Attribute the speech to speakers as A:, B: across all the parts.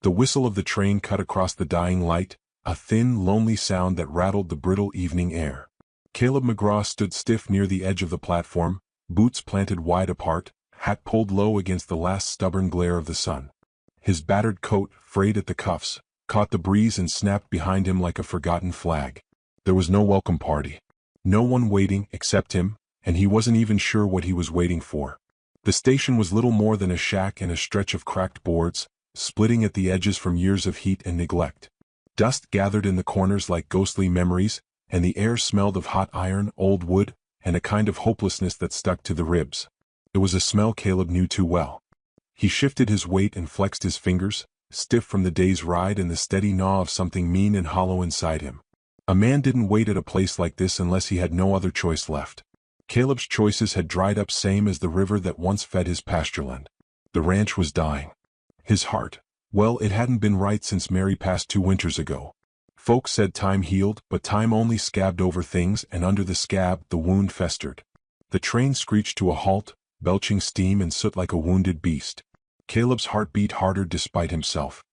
A: The whistle of the train cut across the dying light, a thin, lonely sound that rattled the brittle evening air. Caleb McGraw stood stiff near the edge of the platform, boots planted wide apart, hat pulled low against the last stubborn glare of the sun. His battered coat, frayed at the cuffs, caught the breeze and snapped behind him like a forgotten flag. There was no welcome party. No one waiting except him, and he wasn't even sure what he was waiting for. The station was little more than a shack and a stretch of cracked boards, splitting at the edges from years of heat and neglect. Dust gathered in the corners like ghostly memories, and the air smelled of hot iron, old wood, and a kind of hopelessness that stuck to the ribs. It was a smell Caleb knew too well. He shifted his weight and flexed his fingers, stiff from the day's ride and the steady gnaw of something mean and hollow inside him. A man didn't wait at a place like this unless he had no other choice left. Caleb's choices had dried up, same as the river that once fed his pastureland. The ranch was dying. His heart, well, it hadn't been right since Mary passed 2 winters ago. Folks said time healed, but time only scabbed over things, and under the scab the wound festered. The train screeched to a halt, belching steam and soot like a wounded beast. Caleb's heart beat harder despite himself.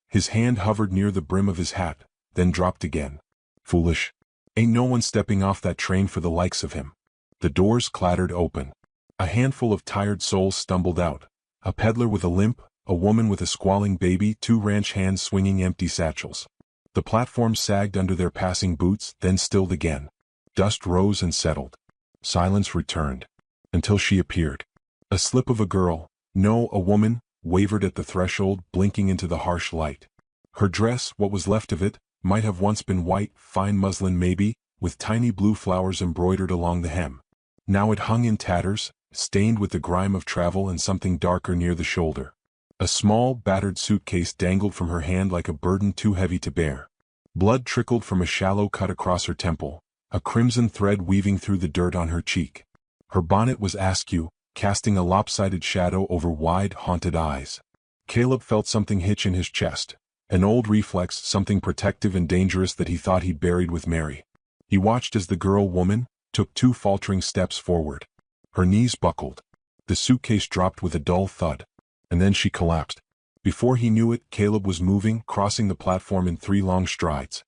A: His hand hovered near the brim of his hat, then dropped again. Foolish. Ain't no one stepping off that train for the likes of him. The doors clattered open. A handful of tired souls stumbled out. A peddler with a limp, a woman with a squalling baby, 2 ranch hands swinging empty satchels. The platform sagged under their passing boots, then stilled again. Dust rose and settled. Silence returned. Until she appeared. A slip of a girl, no, a woman, wavered at the threshold, blinking into the harsh light. Her dress, what was left of it, might have once been white, fine muslin maybe, with tiny blue flowers embroidered along the hem. Now it hung in tatters, stained with the grime of travel and something darker near the shoulder. A small, battered suitcase dangled from her hand like a burden too heavy to bear. Blood trickled from a shallow cut across her temple, a crimson thread weaving through the dirt on her cheek. Her bonnet was askew, casting a lopsided shadow over wide, haunted eyes. Caleb felt something hitch in his chest, an old reflex, something protective and dangerous that he thought he'd buried with Mary. He watched as the girl-woman took 2 faltering steps forward. Her knees buckled. The suitcase dropped with a dull thud. And then she collapsed. Before he knew it, Caleb was moving, crossing the platform in 3 long strides.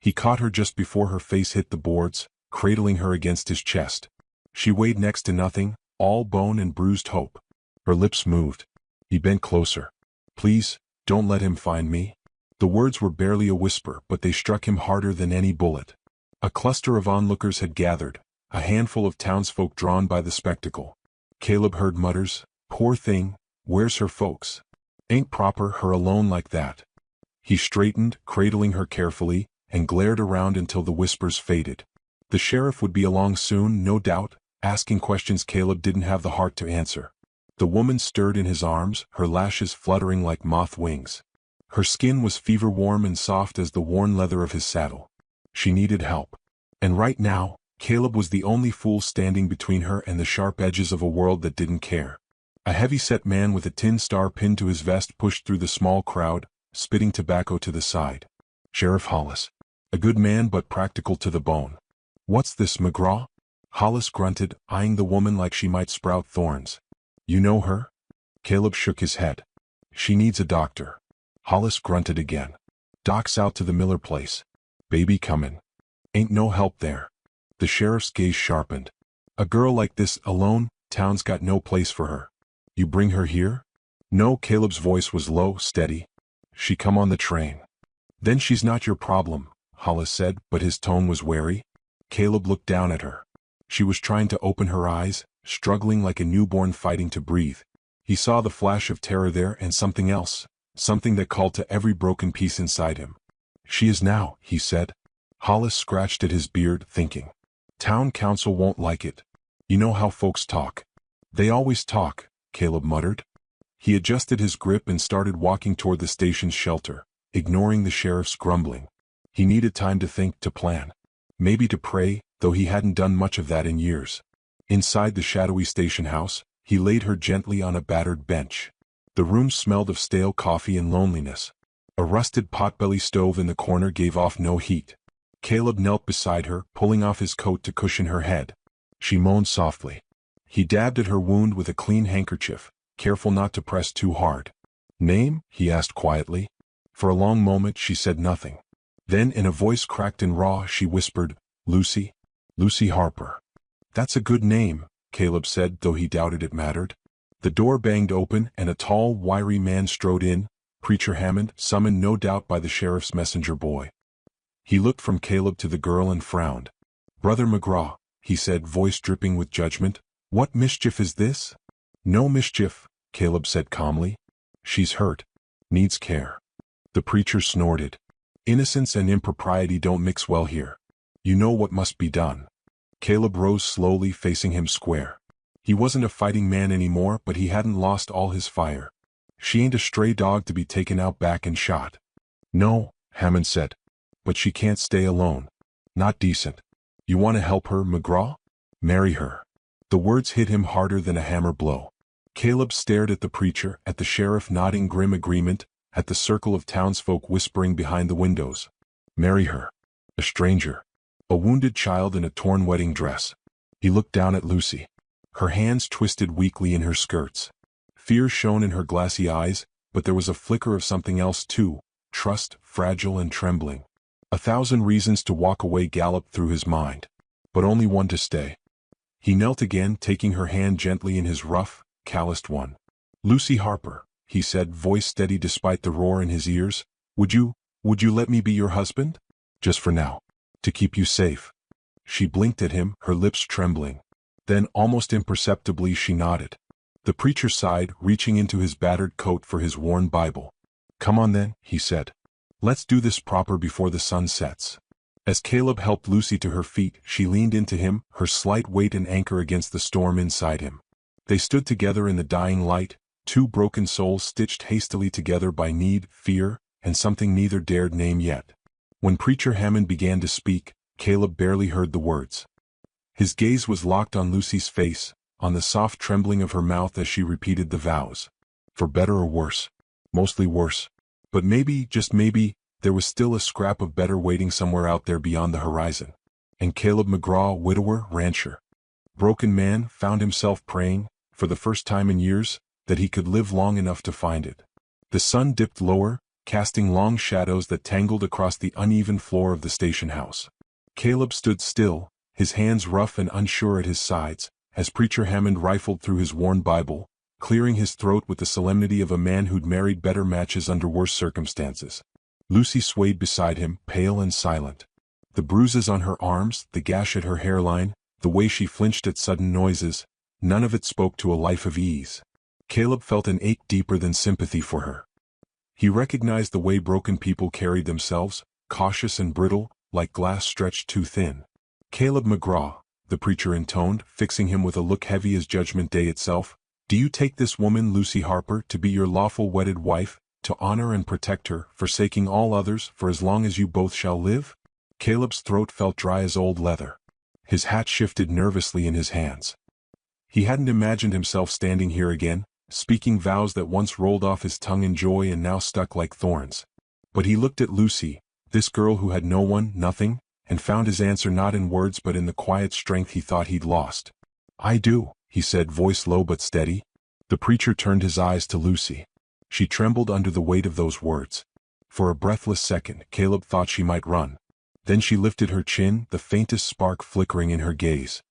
A: He caught her just before her face hit the boards, cradling her against his chest. She weighed next to nothing, all bone and bruised hope. Her lips moved. He bent closer. Please, don't let him find me. The words were barely a whisper, but they struck him harder than any bullet. A cluster of onlookers had gathered, a handful of townsfolk drawn by the spectacle. Caleb heard mutters, "Poor thing, where's her folks? Ain't proper her alone like that." He straightened, cradling her carefully, and glared around until the whispers faded. The sheriff would be along soon, no doubt, asking questions Caleb didn't have the heart to answer. The woman stirred in his arms, her lashes fluttering like moth wings. Her skin was fever-warm and soft as the worn leather of his saddle. She needed help. And right now, Caleb was the only fool standing between her and the sharp edges of a world that didn't care. A heavy-set man with a tin star pinned to his vest pushed through the small crowd, spitting tobacco to the side. Sheriff Hollis. A good man but practical to the bone. "What's this, McGraw?" Hollis grunted, eyeing the woman like she might sprout thorns. "You know her?" Caleb shook his head. "She needs a doctor." Hollis grunted again. "Doc's out to the Miller place. Baby comin'. Ain't no help there." The sheriff's gaze sharpened. "A girl like this, alone, town's got no place for her. You bring her here?" "No." Caleb's voice was low, steady. "She come on the train." "Then she's not your problem," Hollis said, but his tone was wary. Caleb looked down at her. She was trying to open her eyes, struggling like a newborn fighting to breathe. He saw the flash of terror there and something else, something that called to every broken piece inside him. "She is now," he said. Hollis scratched at his beard, thinking. "Town council won't like it. You know how folks talk." "They always talk," Caleb muttered. He adjusted his grip and started walking toward the station's shelter, ignoring the sheriff's grumbling. He needed time to think, to plan. Maybe to pray, though he hadn't done much of that in years. Inside the shadowy station house, he laid her gently on a battered bench. The room smelled of stale coffee and loneliness. A rusted potbelly stove in the corner gave off no heat. Caleb knelt beside her, pulling off his coat to cushion her head. She moaned softly. He dabbed at her wound with a clean handkerchief, careful not to press too hard. Name? He asked quietly. For a long moment she said nothing. Then in a voice cracked and raw she whispered, Lucy? Lucy Harper. That's a good name, Caleb said, though he doubted it mattered. The door banged open and a tall, wiry man strode in, Preacher Hammond, summoned no doubt by the sheriff's messenger boy. He looked from Caleb to the girl and frowned. Brother McGraw, he said, voice dripping with judgment, what mischief is this? No mischief, Caleb said calmly. She's hurt. Needs care. The preacher snorted. Innocence and impropriety don't mix well here. You know what must be done. Caleb rose slowly, facing him square. He wasn't a fighting man anymore, but he hadn't lost all his fire. She ain't a stray dog to be taken out back and shot. No, Hammond said. But she can't stay alone. Not decent. You want to help her, McGraw? Marry her. The words hit him harder than a hammer blow. Caleb stared at the preacher, at the sheriff nodding grim agreement, at the circle of townsfolk whispering behind the windows. Marry her. A stranger. A wounded child in a torn wedding dress. He looked down at Lucy. Her hands twisted weakly in her skirts. Fear shone in her glassy eyes, but there was a flicker of something else too, trust, fragile and trembling. 1,000 reasons to walk away galloped through his mind, but only one to stay. He knelt again, taking her hand gently in his rough, calloused one. Lucy Harper, he said, voice steady despite the roar in his ears, would you let me be your husband? Just for now. To keep you safe. She blinked at him, her lips trembling. Then, almost imperceptibly, she nodded. The preacher sighed, reaching into his battered coat for his worn Bible. Come on then, he said. Let's do this proper before the sun sets. As Caleb helped Lucy to her feet, she leaned into him, her slight weight an anchor against the storm inside him. They stood together in the dying light, two broken souls stitched hastily together by need, fear, and something neither dared name yet. When Preacher Hammond began to speak, Caleb barely heard the words. His gaze was locked on Lucy's face, on the soft trembling of her mouth as she repeated the vows. For better or worse. Mostly worse. But maybe, just maybe, there was still a scrap of better waiting somewhere out there beyond the horizon. And Caleb McGraw, widower, rancher, broken man, found himself praying, for the first time in years, that he could live long enough to find it. The sun dipped lower, casting long shadows that tangled across the uneven floor of the station house. Caleb stood still, his hands rough and unsure at his sides, as Preacher Hammond rifled through his worn Bible, clearing his throat with the solemnity of a man who'd married better matches under worse circumstances. Lucy swayed beside him, pale and silent. The bruises on her arms, the gash at her hairline, the way she flinched at sudden noises, none of it spoke to a life of ease. Caleb felt an ache deeper than sympathy for her. He recognized the way broken people carried themselves, cautious and brittle, like glass stretched too thin. Caleb McGraw, the preacher intoned, fixing him with a look heavy as Judgment Day itself, do you take this woman, Lucy Harper, to be your lawful wedded wife, to honor and protect her, forsaking all others, for as long as you both shall live? Caleb's throat felt dry as old leather. His hat shifted nervously in his hands. He hadn't imagined himself standing here again, speaking vows that once rolled off his tongue in joy and now stuck like thorns. But he looked at Lucy, this girl who had no one, nothing, and found his answer not in words but in the quiet strength he thought he'd lost. I do, he said, voice low but steady. The preacher turned his eyes to Lucy. She trembled under the weight of those words. For a breathless second, Caleb thought she might run. Then she lifted her chin, the faintest spark flickering in her gaze.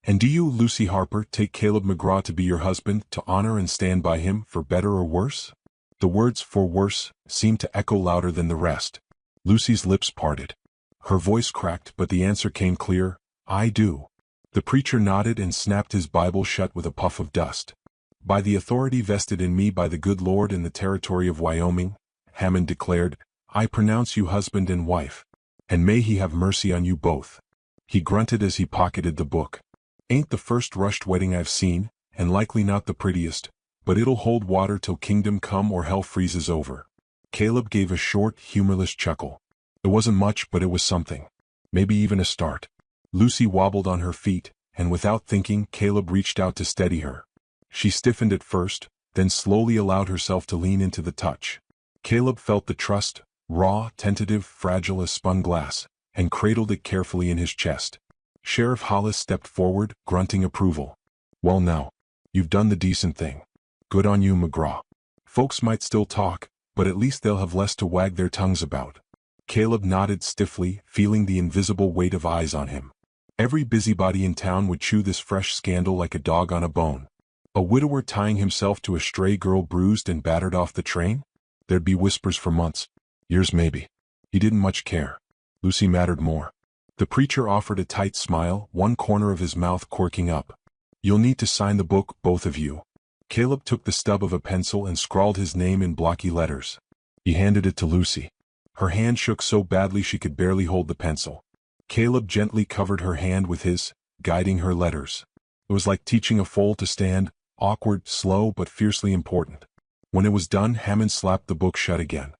A: And do you, Lucy Harper, take Caleb McGraw to be your husband, to honor and stand by him, for better or worse? The words, for worse, seemed to echo louder than the rest. Lucy's lips parted. Her voice cracked, but the answer came clear, I do. The preacher nodded and snapped his Bible shut with a puff of dust. By the authority vested in me by the good Lord in the territory of Wyoming, Hammond declared, I pronounce you husband and wife. And may he have mercy on you both. He grunted as he pocketed the book. Ain't the first rushed wedding I've seen, and likely not the prettiest, but it'll hold water till kingdom come or hell freezes over. Caleb gave a short, humorless chuckle. It wasn't much, but it was something. Maybe even a start. Lucy wobbled on her feet, and without thinking, Caleb reached out to steady her. She stiffened at first, then slowly allowed herself to lean into the touch. Caleb felt the trust, raw, tentative, fragile as spun glass, and cradled it carefully in his chest. Sheriff Hollis stepped forward, grunting approval. Well now, you've done the decent thing. Good on you, McGraw. Folks might still talk, but at least they'll have less to wag their tongues about. Caleb nodded stiffly, feeling the invisible weight of eyes on him. Every busybody in town would chew this fresh scandal like a dog on a bone. A widower tying himself to a stray girl bruised and battered off the train? There'd be whispers for months. Years maybe. He didn't much care. Lucy mattered more. The preacher offered a tight smile, one corner of his mouth quirking up. You'll need to sign the book, both of you. Caleb took the stub of a pencil and scrawled his name in blocky letters. He handed it to Lucy. Her hand shook so badly she could barely hold the pencil. Caleb gently covered her hand with his, guiding her letters. It was like teaching a foal to stand, awkward, slow, but fiercely important. When it was done, Hammond slapped the book shut again.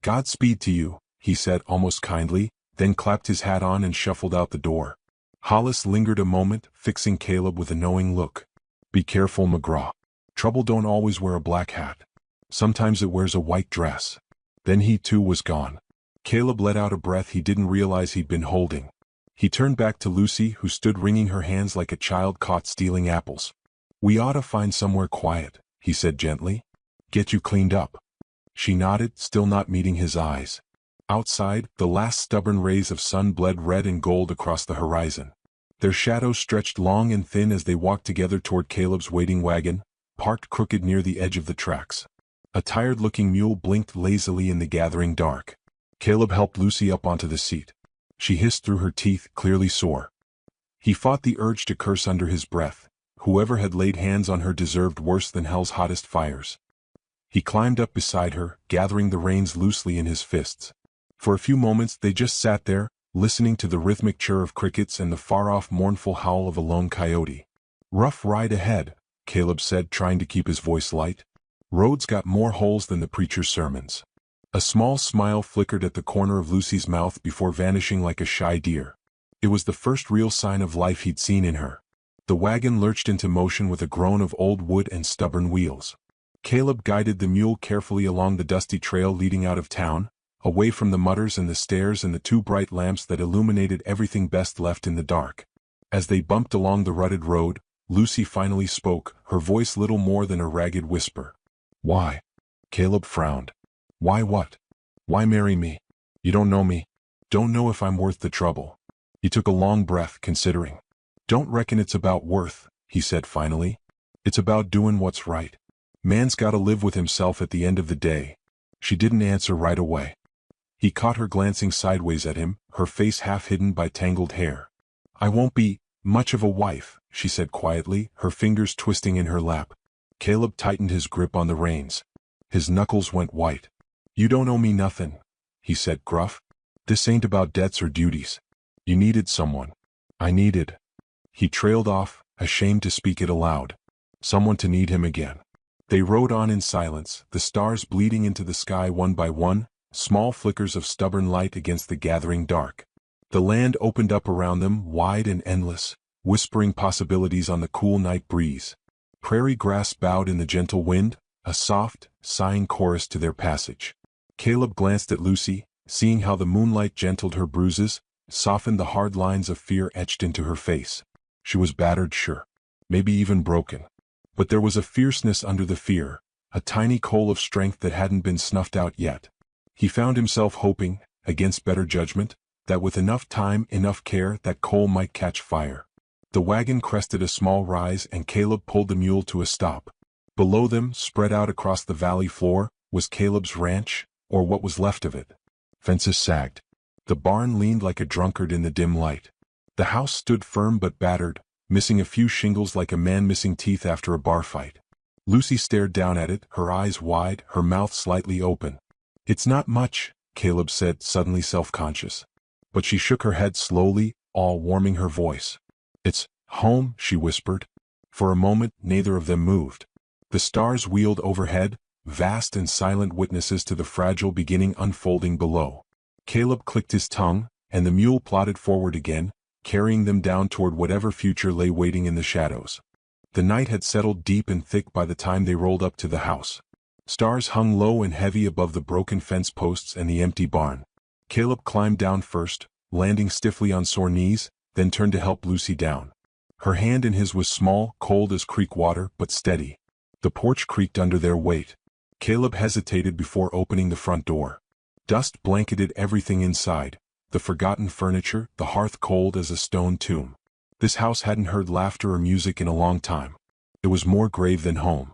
A: Godspeed to you, he said almost kindly, then clapped his hat on and shuffled out the door. Hollis lingered a moment, fixing Caleb with a knowing look. Be careful, McGraw. Trouble don't always wear a black hat. Sometimes it wears a white dress. Then he too was gone. Caleb let out a breath he didn't realize he'd been holding. He turned back to Lucy, who stood wringing her hands like a child caught stealing apples. We ought to find somewhere quiet, he said gently. Get you cleaned up. She nodded, still not meeting his eyes. Outside, the last stubborn rays of sun bled red and gold across the horizon. Their shadows stretched long and thin as they walked together toward Caleb's waiting wagon, parked crooked near the edge of the tracks. A tired-looking mule blinked lazily in the gathering dark. Caleb helped Lucy up onto the seat. She hissed through her teeth, clearly sore. He fought the urge to curse under his breath. Whoever had laid hands on her deserved worse than hell's hottest fires. He climbed up beside her, gathering the reins loosely in his fists. For a few moments they just sat there, listening to the rhythmic chirr of crickets and the far-off mournful howl of a lone coyote. Rough ride ahead, Caleb said, trying to keep his voice light. Roads got more holes than the preacher's sermons. A small smile flickered at the corner of Lucy's mouth before vanishing like a shy deer. It was the first real sign of life he'd seen in her. The wagon lurched into motion with a groan of old wood and stubborn wheels. Caleb guided the mule carefully along the dusty trail leading out of town, away from the mutters and the stares and the two bright lamps that illuminated everything best left in the dark. As they bumped along the rutted road, Lucy finally spoke, her voice little more than a ragged whisper. Why? Caleb frowned. Why what? Why marry me? You don't know me. Don't know if I'm worth the trouble. He took a long breath, considering. Don't reckon it's about worth, he said finally. It's about doing what's right. Man's gotta live with himself at the end of the day. She didn't answer right away. He caught her glancing sideways at him, her face half hidden by tangled hair. I won't be much of a wife, she said quietly, her fingers twisting in her lap. Caleb tightened his grip on the reins. His knuckles went white. You don't owe me nothing, he said gruff. This ain't about debts or duties. You needed someone. I needed. He trailed off, ashamed to speak it aloud. Someone to need him again. They rode on in silence, the stars bleeding into the sky one by one, small flickers of stubborn light against the gathering dark. The land opened up around them, wide and endless, whispering possibilities on the cool night breeze. Prairie grass bowed in the gentle wind, a soft, sighing chorus to their passage. Caleb glanced at Lucy, seeing how the moonlight gentled her bruises, softened the hard lines of fear etched into her face. She was battered, sure. Maybe even broken. But there was a fierceness under the fear, a tiny coal of strength that hadn't been snuffed out yet. He found himself hoping, against better judgment, that with enough time, enough care, that coal might catch fire. The wagon crested a small rise and Caleb pulled the mule to a stop. Below them, spread out across the valley floor, was Caleb's ranch, or what was left of it. Fences sagged. The barn leaned like a drunkard in the dim light. The house stood firm but battered, missing a few shingles like a man missing teeth after a bar fight. Lucy stared down at it, her eyes wide, her mouth slightly open. It's not much, Caleb said, suddenly self-conscious. But she shook her head slowly, all warming her voice. It's home, she whispered. For a moment, neither of them moved. The stars wheeled overhead, vast and silent witnesses to the fragile beginning unfolding below. Caleb clicked his tongue, and the mule plodded forward again, carrying them down toward whatever future lay waiting in the shadows. The night had settled deep and thick by the time they rolled up to the house. Stars hung low and heavy above the broken fence posts and the empty barn. Caleb climbed down first, landing stiffly on sore knees, then turned to help Lucy down. Her hand in his was small, cold as creek water, but steady. The porch creaked under their weight. Caleb hesitated before opening the front door. Dust blanketed everything inside, the forgotten furniture, the hearth cold as a stone tomb. This house hadn't heard laughter or music in a long time. It was more grave than home.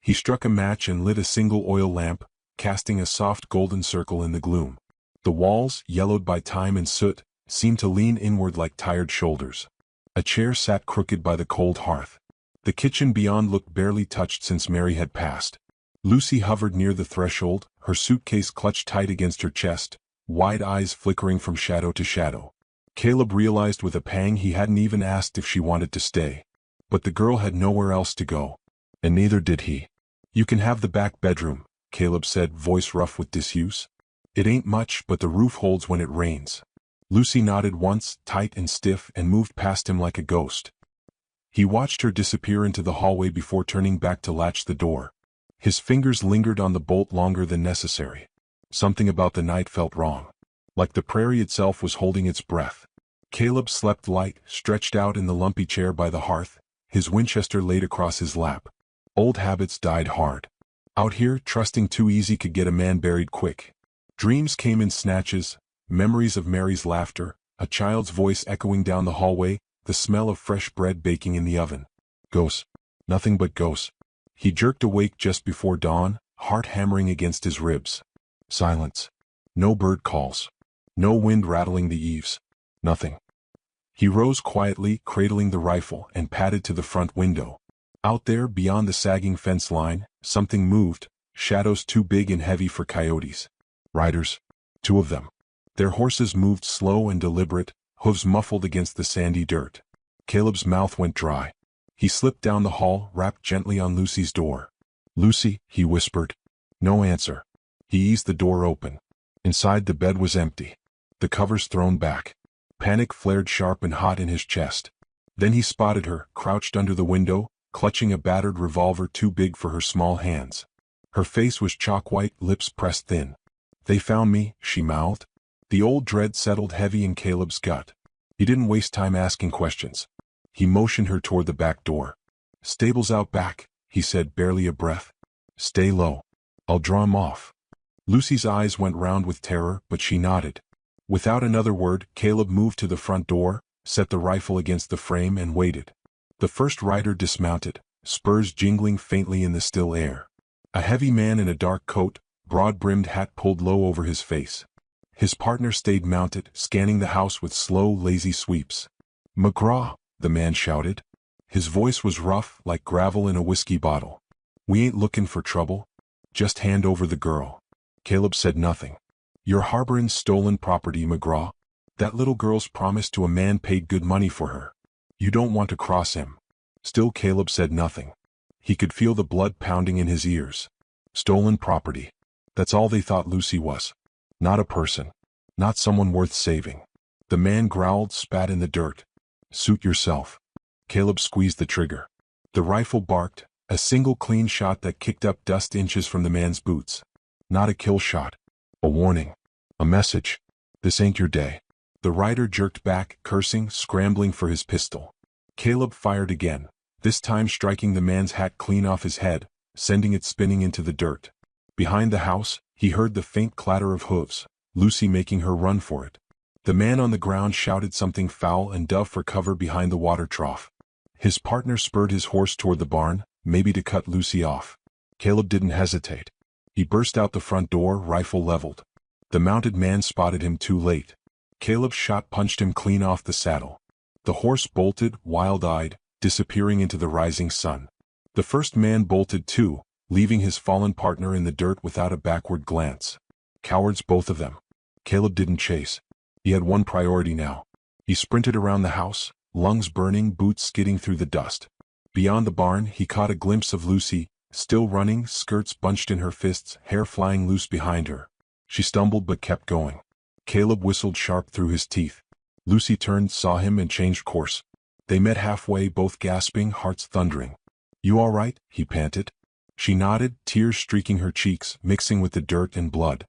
A: He struck a match and lit a single oil lamp, casting a soft golden circle in the gloom. The walls, yellowed by time and soot, seemed to lean inward like tired shoulders. A chair sat crooked by the cold hearth. The kitchen beyond looked barely touched since Mary had passed. Lucy hovered near the threshold, her suitcase clutched tight against her chest, wide eyes flickering from shadow to shadow. Caleb realized with a pang he hadn't even asked if she wanted to stay. But the girl had nowhere else to go. And neither did he. "You can have the back bedroom," Caleb said, voice rough with disuse. "It ain't much, but the roof holds when it rains." Lucy nodded once, tight and stiff, and moved past him like a ghost. He watched her disappear into the hallway before turning back to latch the door. His fingers lingered on the bolt longer than necessary. Something about the night felt wrong. Like the prairie itself was holding its breath. Caleb slept light, stretched out in the lumpy chair by the hearth, his Winchester laid across his lap. Old habits died hard. Out here, trusting too easy could get a man buried quick. Dreams came in snatches, memories of Mary's laughter, a child's voice echoing down the hallway, the smell of fresh bread baking in the oven. Ghosts. Nothing but ghosts. He jerked awake just before dawn, heart hammering against his ribs. Silence. No bird calls. No wind rattling the eaves. Nothing. He rose quietly, cradling the rifle, and padded to the front window. Out there, beyond the sagging fence line, something moved, shadows too big and heavy for coyotes. Riders. 2 of them. Their horses moved slow and deliberate, hooves muffled against the sandy dirt. Caleb's mouth went dry. He slipped down the hall, rapped gently on Lucy's door. "Lucy," he whispered. No answer. He eased the door open. Inside, the bed was empty. The covers thrown back. Panic flared sharp and hot in his chest. Then he spotted her, crouched under the window, clutching a battered revolver too big for her small hands. Her face was chalk-white, lips pressed thin. "They found me," she mouthed. The old dread settled heavy in Caleb's gut. He didn't waste time asking questions. He motioned her toward the back door. "Stables out back," he said, barely a breath. "Stay low. I'll draw 'em off." Lucy's eyes went round with terror, but she nodded. Without another word, Caleb moved to the front door, set the rifle against the frame, and waited. The first rider dismounted, spurs jingling faintly in the still air. A heavy man in a dark coat, broad-brimmed hat pulled low over his face. His partner stayed mounted, scanning the house with slow, lazy sweeps. "McGraw," the man shouted. His voice was rough, like gravel in a whiskey bottle. "We ain't looking for trouble. Just hand over the girl." Caleb said nothing. "You're harboring stolen property, McGraw. That little girl's promised to a man paid good money for her. You don't want to cross him." Still Caleb said nothing. He could feel the blood pounding in his ears. Stolen property. That's all they thought Lucy was. Not a person. Not someone worth saving. The man growled, spat in the dirt. "Suit yourself." Caleb squeezed the trigger. The rifle barked, a single clean shot that kicked up dust inches from the man's boots. Not a kill shot. A warning. A message. "This ain't your day." The rider jerked back, cursing, scrambling for his pistol. Caleb fired again, this time striking the man's hat clean off his head, sending it spinning into the dirt. Behind the house, he heard the faint clatter of hooves, Lucy making her run for it. The man on the ground shouted something foul and dove for cover behind the water trough. His partner spurred his horse toward the barn, maybe to cut Lucy off. Caleb didn't hesitate. He burst out the front door, rifle leveled. The mounted man spotted him too late. Caleb's shot punched him clean off the saddle. The horse bolted, wild-eyed, disappearing into the rising sun. The first man bolted too, leaving his fallen partner in the dirt without a backward glance. Cowards, both of them. Caleb didn't chase. He had one priority now. He sprinted around the house, lungs burning, boots skidding through the dust. Beyond the barn, he caught a glimpse of Lucy, still running, skirts bunched in her fists, hair flying loose behind her. She stumbled but kept going. Caleb whistled sharp through his teeth. Lucy turned, saw him, and changed course. They met halfway, both gasping, hearts thundering. "You all right?" he panted. She nodded, tears streaking her cheeks, mixing with the dirt and blood.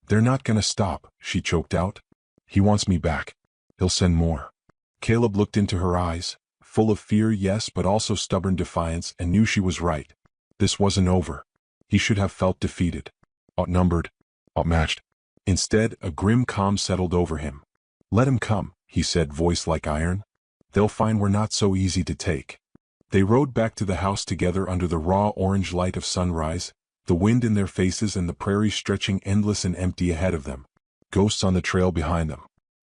A: "They're not gonna stop," she choked out. "He wants me back. He'll send more." Caleb looked into her eyes, full of fear, yes, but also stubborn defiance, and knew she was right. This wasn't over. He should have felt defeated, outnumbered, outmatched. Instead, a grim calm settled over him. "Let him come," he said, voice like iron. "They'll find we're not so easy to take." They rode back to the house together under the raw orange light of sunrise, the wind in their faces and the prairie stretching endless and empty ahead of them. Ghosts on the trail behind them.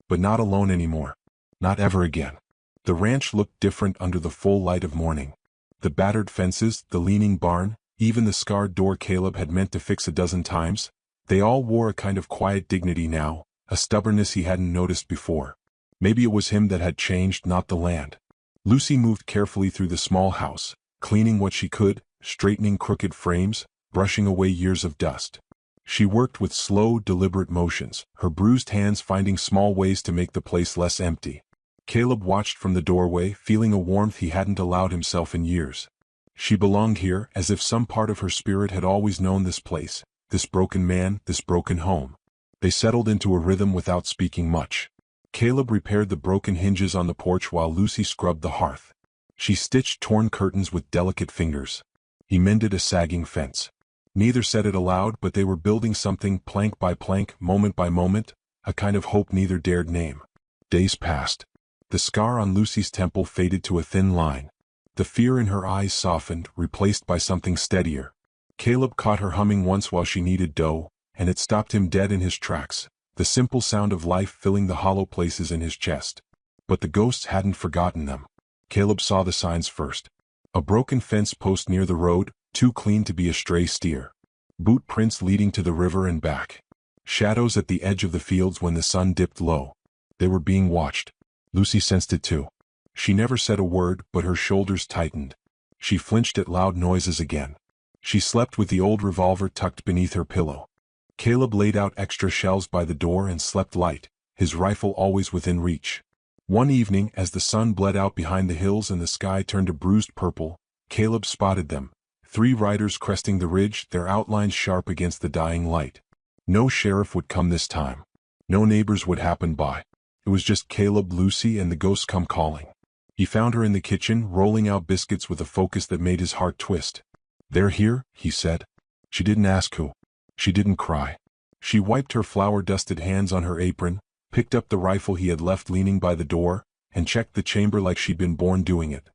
A: But not alone anymore. Not ever again. The ranch looked different under the full light of morning. The battered fences, the leaning barn, even the scarred door Caleb had meant to fix a dozen times, they all wore a kind of quiet dignity now, a stubbornness he hadn't noticed before. Maybe it was him that had changed, not the land. Lucy moved carefully through the small house, cleaning what she could, straightening crooked frames, brushing away years of dust. She worked with slow, deliberate motions, her bruised hands finding small ways to make the place less empty. Caleb watched from the doorway, feeling a warmth he hadn't allowed himself in years. She belonged here, as if some part of her spirit had always known this place, this broken man, this broken home. They settled into a rhythm without speaking much. Caleb repaired the broken hinges on the porch while Lucy scrubbed the hearth. She stitched torn curtains with delicate fingers. He mended a sagging fence. Neither said it aloud, but they were building something plank by plank, moment by moment, a kind of hope neither dared name. Days passed. The scar on Lucy's temple faded to a thin line. The fear in her eyes softened, replaced by something steadier. Caleb caught her humming once while she kneaded dough, and it stopped him dead in his tracks, the simple sound of life filling the hollow places in his chest. But the ghosts hadn't forgotten them. Caleb saw the signs first. A broken fence post near the road, too clean to be a stray steer. Boot prints leading to the river and back. Shadows at the edge of the fields when the sun dipped low. They were being watched. Lucy sensed it too. She never said a word, but her shoulders tightened. She flinched at loud noises again. She slept with the old revolver tucked beneath her pillow. Caleb laid out extra shelves by the door and slept light, his rifle always within reach. One evening, as the sun bled out behind the hills and the sky turned a bruised purple, Caleb spotted them. 3 riders cresting the ridge, their outlines sharp against the dying light. No sheriff would come this time. No neighbors would happen by. It was just Caleb, Lucy, and the ghosts come calling. He found her in the kitchen, rolling out biscuits with a focus that made his heart twist. "They're here," he said. She didn't ask who. She didn't cry. She wiped her flour-dusted hands on her apron, picked up the rifle he had left leaning by the door, and checked the chamber like she'd been born doing it.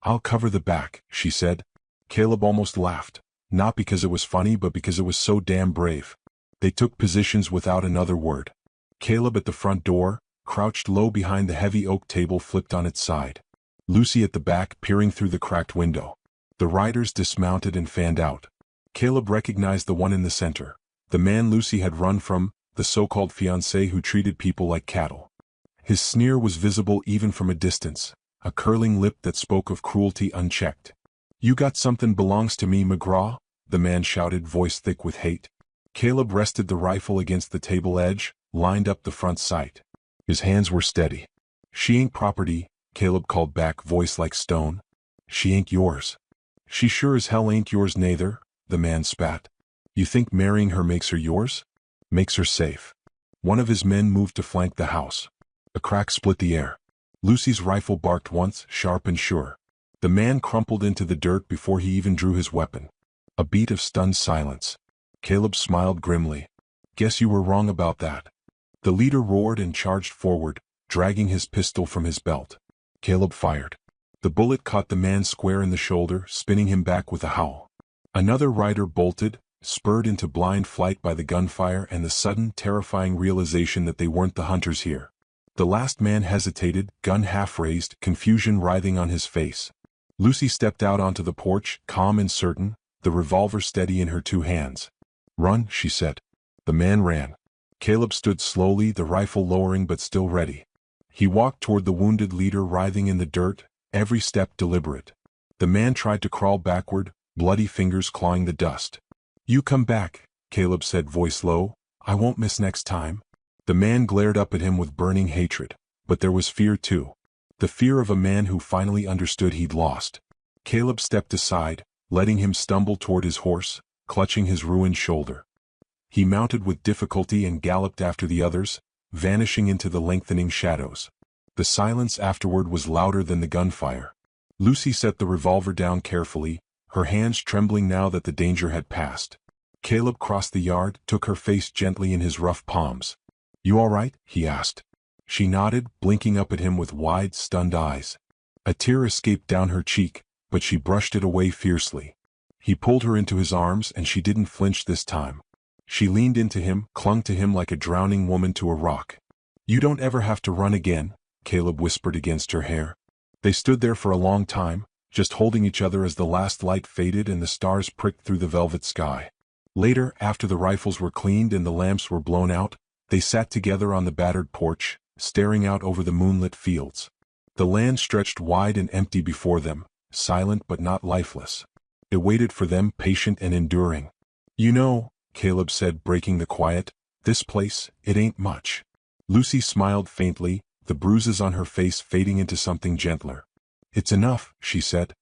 A: "I'll cover the back," she said. Caleb almost laughed, not because it was funny but because it was so damn brave. They took positions without another word. Caleb at the front door, crouched low behind the heavy oak table flipped on its side. Lucy at the back, peering through the cracked window. The riders dismounted and fanned out. Caleb recognized the one in the center, the man Lucy had run from, the so-called fiancé who treated people like cattle. His sneer was visible even from a distance, a curling lip that spoke of cruelty unchecked. "You got something belongs to me, McGraw," the man shouted, voice thick with hate. Caleb rested the rifle against the table edge, lined up the front sight. His hands were steady. "She ain't property," Caleb called back, voice like stone. "She ain't yours." "She sure as hell ain't yours neither," the man spat. "You think marrying her makes her yours? Makes her safe." One of his men moved to flank the house. A crack split the air. Lucy's rifle barked once, sharp and sure. The man crumpled into the dirt before he even drew his weapon. A beat of stunned silence. Caleb smiled grimly. "Guess you were wrong about that." The leader roared and charged forward, dragging his pistol from his belt. Caleb fired. The bullet caught the man square in the shoulder, spinning him back with a howl. Another rider bolted, spurred into blind flight by the gunfire and the sudden, terrifying realization that they weren't the hunters here. The last man hesitated, gun half raised, confusion writhing on his face. Lucy stepped out onto the porch, calm and certain, the revolver steady in her 2 hands. "Run," she said. The man ran. Caleb stood slowly, the rifle lowering but still ready. He walked toward the wounded leader writhing in the dirt, every step deliberate. The man tried to crawl backward, bloody fingers clawing the dust. "You come back," Caleb said, voice low. "I won't miss next time." The man glared up at him with burning hatred, but there was fear too. The fear of a man who finally understood he'd lost. Caleb stepped aside, letting him stumble toward his horse, clutching his ruined shoulder. He mounted with difficulty and galloped after the others, vanishing into the lengthening shadows. The silence afterward was louder than the gunfire. Lucy set the revolver down carefully, her hands trembling now that the danger had passed. Caleb crossed the yard, took her face gently in his rough palms. "You all right?" he asked. She nodded, blinking up at him with wide, stunned eyes. A tear escaped down her cheek, but she brushed it away fiercely. He pulled her into his arms and she didn't flinch this time. She leaned into him, clung to him like a drowning woman to a rock. "You don't ever have to run again," Caleb whispered against her hair. They stood there for a long time, just holding each other as the last light faded and the stars pricked through the velvet sky. Later, after the rifles were cleaned and the lamps were blown out, they sat together on the battered porch, staring out over the moonlit fields. The land stretched wide and empty before them, silent but not lifeless. It waited for them, patient and enduring. "You know," Caleb said, breaking the quiet, "this place, it ain't much." Lucy smiled faintly, the bruises on her face fading into something gentler. "It's enough," she said.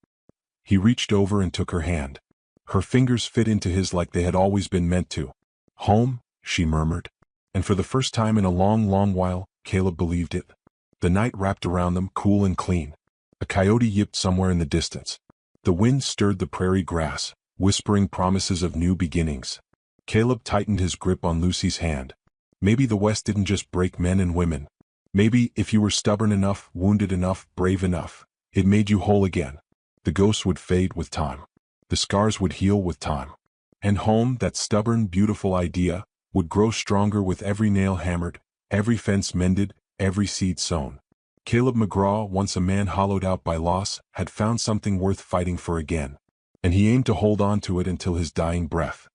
A: He reached over and took her hand. Her fingers fit into his like they had always been meant to. "Home," she murmured. And for the first time in a long, long while, Caleb believed it. The night wrapped around them, cool and clean. A coyote yipped somewhere in the distance. The wind stirred the prairie grass, whispering promises of new beginnings. Caleb tightened his grip on Lucy's hand. Maybe the West didn't just break men and women. Maybe, if you were stubborn enough, wounded enough, brave enough, it made you whole again. The ghosts would fade with time. The scars would heal with time. And home, that stubborn, beautiful idea, would grow stronger with every nail hammered, every fence mended, every seed sown. Caleb McGraw, once a man hollowed out by loss, had found something worth fighting for again. And he aimed to hold on to it until his dying breath.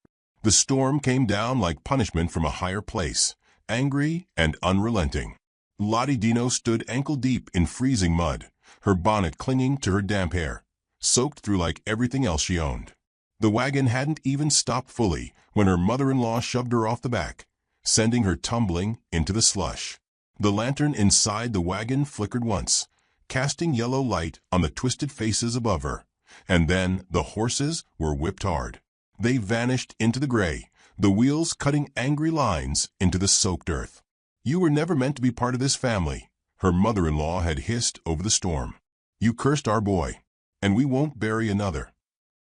B: The storm came down like punishment from a higher place, angry and unrelenting. Lottie Dino stood ankle-deep in freezing mud, her bonnet clinging to her damp hair, soaked through like everything else she owned. The wagon hadn't even stopped fully when her mother-in-law shoved her off the back, sending her tumbling into the slush. The lantern inside the wagon flickered once, casting yellow light on the twisted faces above her, and then the horses were whipped hard. They vanished into the gray, the wheels cutting angry lines into the soaked earth. "You were never meant to be part of this family," her mother-in-law had hissed over the storm. "You cursed our boy, and we won't bury another."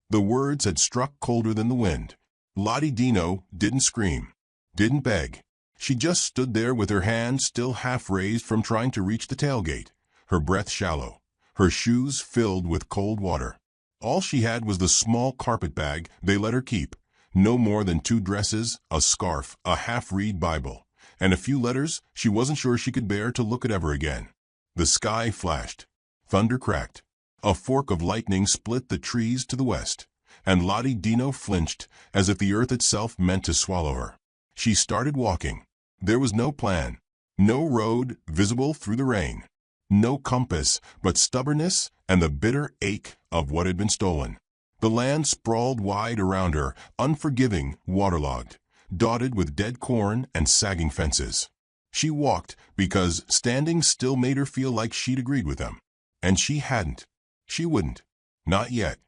B: The words had struck colder than the wind. Lottie Dino didn't scream, didn't beg. She just stood there with her hand still half raised from trying to reach the tailgate, her breath shallow, her shoes filled with cold water. All she had was the small carpet bag they let her keep, no more than 2 dresses, a scarf, a half-read Bible, and a few letters she wasn't sure she could bear to look at ever again. The sky flashed. Thunder cracked. A fork of lightning split the trees to the west, and Lottie Dino flinched as if the earth itself meant to swallow her. She started walking. There was no plan, no road visible through the rain, no compass but stubbornness and the bitter ache of what had been stolen. The land sprawled wide around her, unforgiving, waterlogged, dotted with dead corn and sagging fences. She walked because standing still made her feel like she'd agreed with them. And she hadn't. She wouldn't. Not yet.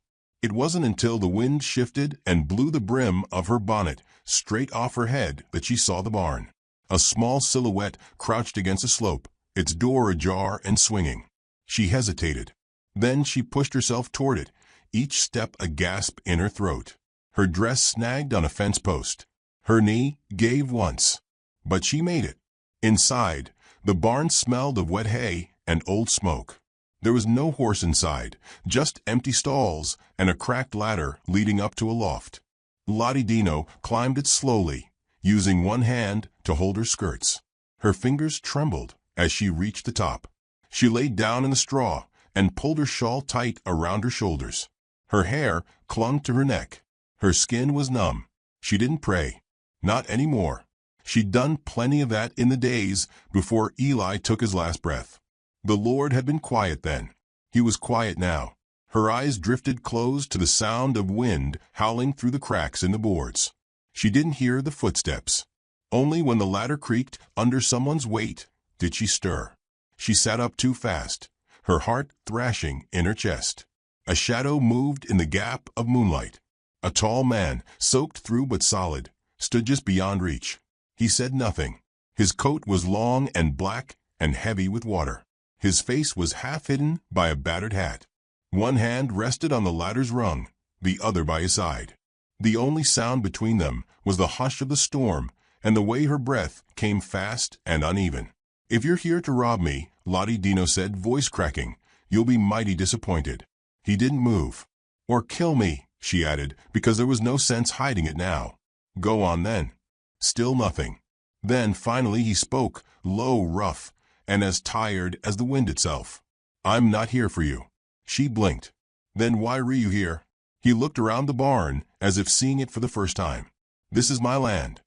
B: It wasn't until the wind shifted and blew the brim of her bonnet straight off her head that she saw the barn. A small silhouette crouched against a slope, its door ajar and swinging. She hesitated. Then she pushed herself toward it, each step a gasp in her throat. Her dress snagged on a fence post. Her knee gave once. But she made it. Inside, the barn smelled of wet hay and old smoke. There was no horse inside, just empty stalls and a cracked ladder leading up to a loft. Lottie Dino climbed it slowly, using one hand to hold her skirts. Her fingers trembled as she reached the top. She laid down in the straw and pulled her shawl tight around her shoulders. Her hair clung to her neck. Her skin was numb. She didn't pray. Not anymore. She'd done plenty of that in the days before Eli took his last breath. The Lord had been quiet then. He was quiet now. Her eyes drifted closed to the sound of wind howling through the cracks in the boards. She didn't hear the footsteps. Only when the ladder creaked under someone's weight did she stir. She sat up too fast, her heart thrashing in her chest. A shadow moved in the gap of moonlight. A tall man, soaked through but solid, stood just beyond reach. He said nothing. His coat was long and black and heavy with water. His face was half hidden by a battered hat. One hand rested on the ladder's rung, the other by his side. The only sound between them was the hush of the storm and the way her breath came fast and uneven. "If you're here to rob me," Lottie Dino said, voice cracking, "you'll be mighty disappointed." He didn't move. "Or kill me," she added, because there was no sense hiding it now. "Go on then." Still nothing. Then finally he spoke, low, rough, and as tired as the wind itself. "I'm not here for you." She blinked. "Then why were you here?" He looked around the barn as if seeing it for the first time. "This is my land."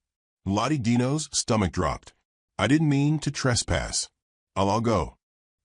B: Lottie Dino's stomach dropped. "I didn't mean to trespass. I'll go."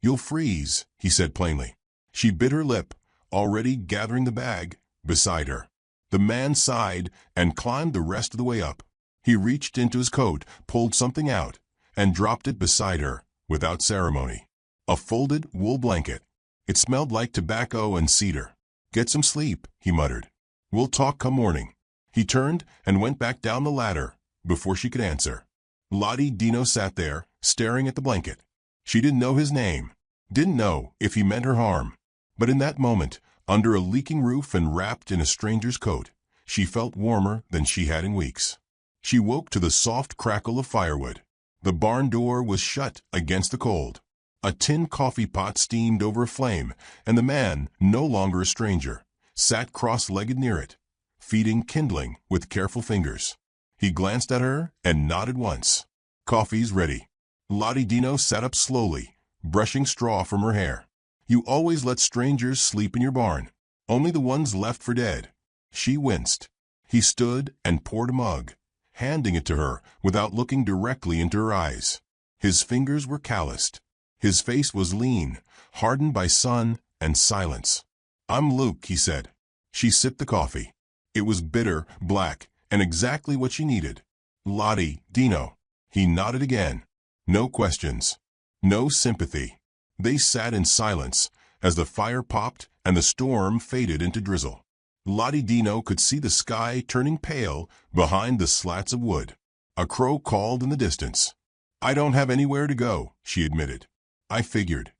B: "You'll freeze," he said plainly. She bit her lip, already gathering the bag beside her. The man sighed and climbed the rest of the way up. He reached into his coat, pulled something out, and dropped it beside her without ceremony. A folded wool blanket. It smelled like tobacco and cedar. "Get some sleep," he muttered. "We'll talk come morning." He turned and went back down the ladder before she could answer. Lottie Dino sat there, staring at the blanket. She didn't know his name, didn't know if he meant her harm. But in that moment, under a leaking roof and wrapped in a stranger's coat, she felt warmer than she had in weeks. She woke to the soft crackle of firewood. The barn door was shut against the cold. A tin coffee pot steamed over a flame, and the man, no longer a stranger, sat cross-legged near it, feeding kindling with careful fingers. He glanced at her and nodded once. "Coffee's ready." Lottie Dino sat up slowly, brushing straw from her hair. "You always let strangers sleep in your barn, only the ones left for dead." She winced. He stood and poured a mug, handing it to her without looking directly into her eyes. His fingers were calloused. His face was lean, hardened by sun and silence. "I'm Luke," he said. She sipped the coffee. It was bitter, black, and exactly what she needed. "Lottie Dino." He nodded again. No questions. No sympathy. They sat in silence as the fire popped and the storm faded into drizzle. Lottie Dino could see the sky turning pale behind the slats of wood. A crow called in the distance. "I don't have anywhere to go," she admitted. "I figured.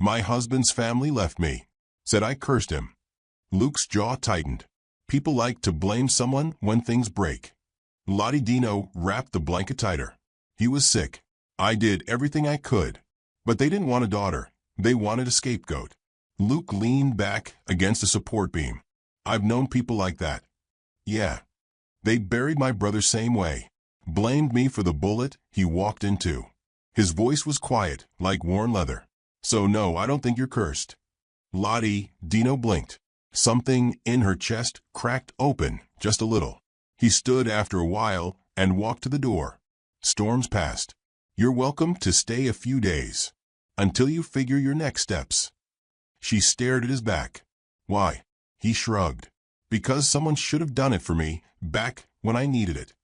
B: My husband's family left me. Said I cursed him." Luke's jaw tightened. People like to blame someone when things break. Lottie Dino wrapped the blanket tighter. "He was sick. I did everything I could. But they didn't want a daughter. They wanted a scapegoat." Luke leaned back against a support beam. "I've known people like that." "Yeah. They buried my brother same way. Blamed me for the bullet he walked into." His voice was quiet, like worn leather. "So no, I don't think you're cursed." Lottie Dino blinked. Something in her chest cracked open just a little. He stood after a while and walked to the door. "Storms passed. You're welcome to stay a few days. Until you figure your next steps." She stared at his back. "Why?" He shrugged. "Because someone should have done it for me back when I needed it."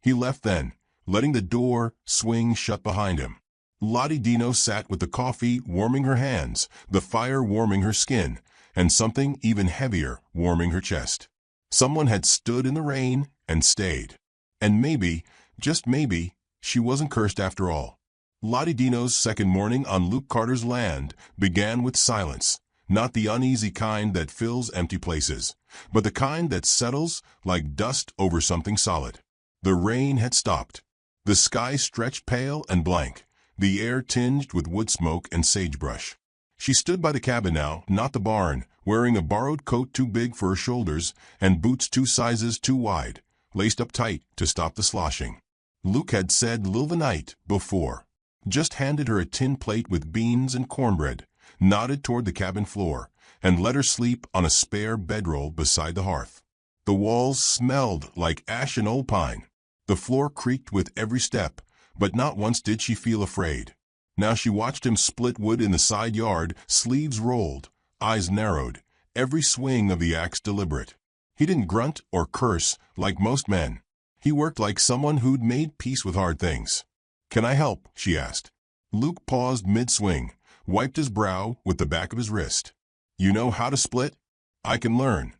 B: He left then, letting the door swing shut behind him. Lottie Dino sat with the coffee warming her hands, the fire warming her skin, and something even heavier warming her chest. Someone had stood in the rain and stayed. And maybe, just maybe, she wasn't cursed after all. Lottie Dino's second morning on Luke Carter's land began with silence, not the uneasy kind that fills empty places, but the kind that settles like dust over something solid. The rain had stopped. The sky stretched pale and blank, the air tinged with wood smoke and sagebrush. She stood by the cabin now, not the barn, wearing a borrowed coat too big for her shoulders and boots 2 sizes too wide, laced up tight to stop the sloshing. Luke had said little the night before, just handed her a tin plate with beans and cornbread, nodded toward the cabin floor, and let her sleep on a spare bedroll beside the hearth. The walls smelled like ash and old pine. The floor creaked with every step, but not once did she feel afraid. Now she watched him split wood in the side yard, sleeves rolled, eyes narrowed, every swing of the axe deliberate. He didn't grunt or curse like most men. He worked like someone who'd made peace with hard things. "Can I help?" she asked. Luke paused mid-swing, wiped his brow with the back of his wrist. "You know how to split? I can learn."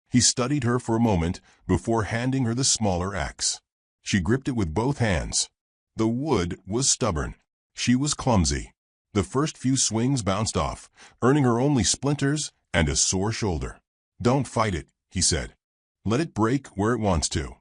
B: He studied her for a moment before handing her the smaller axe. She gripped it with both hands. The wood was stubborn. She was clumsy. The first few swings bounced off, earning her only splinters and a sore shoulder. "Don't fight it," he said. Let it break where it wants to.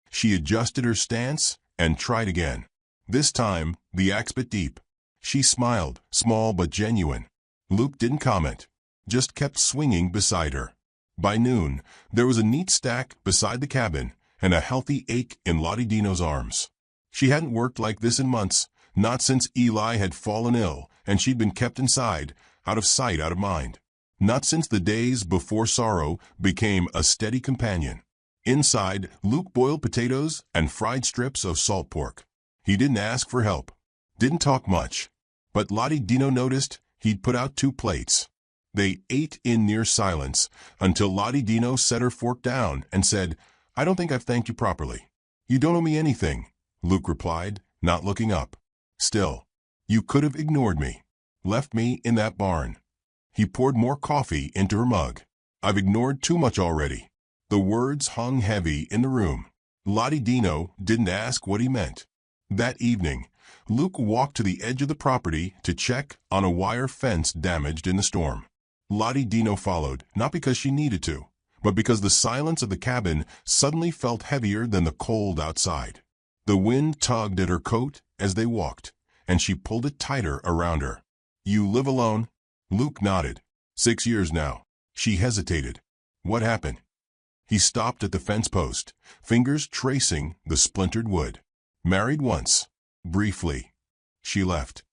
B: She adjusted her stance and tried again. This time, the axe bit deep. She smiled, small but genuine. Luke didn't comment, just kept swinging beside her. By noon, there was a neat stack beside the cabin and a healthy ache in Lottie Dino's arms. She hadn't worked like this in months, not since Eli had fallen ill and she'd been kept inside, out of sight, out of mind. Not since the days before sorrow became a steady companion. Inside, Luke boiled potatoes and fried strips of salt pork. He didn't ask for help, didn't talk much, but Lottie Dino noticed he'd put out 2 plates. They ate in near silence until Lottie Dino set her fork down and said, "I don't think I've thanked you properly." "You don't owe me anything," Luke replied, not looking up. "Still, you could have ignored me, left me in that barn." He poured more coffee into her mug. "I've ignored too much already." The words hung heavy in the room. Lottie Dino didn't ask what he meant. That evening, Luke walked to the edge of the property to check on a wire fence damaged in the storm. Lottie Dino followed, not because she needed to, but because the silence of the cabin suddenly felt heavier than the cold outside. The wind tugged at her coat as they walked, and she pulled it tighter around her. "You live alone?" Luke nodded. 6 years now." She hesitated. "What happened?" He stopped at the fence post, fingers tracing the splintered wood. "Married once. Briefly. She left."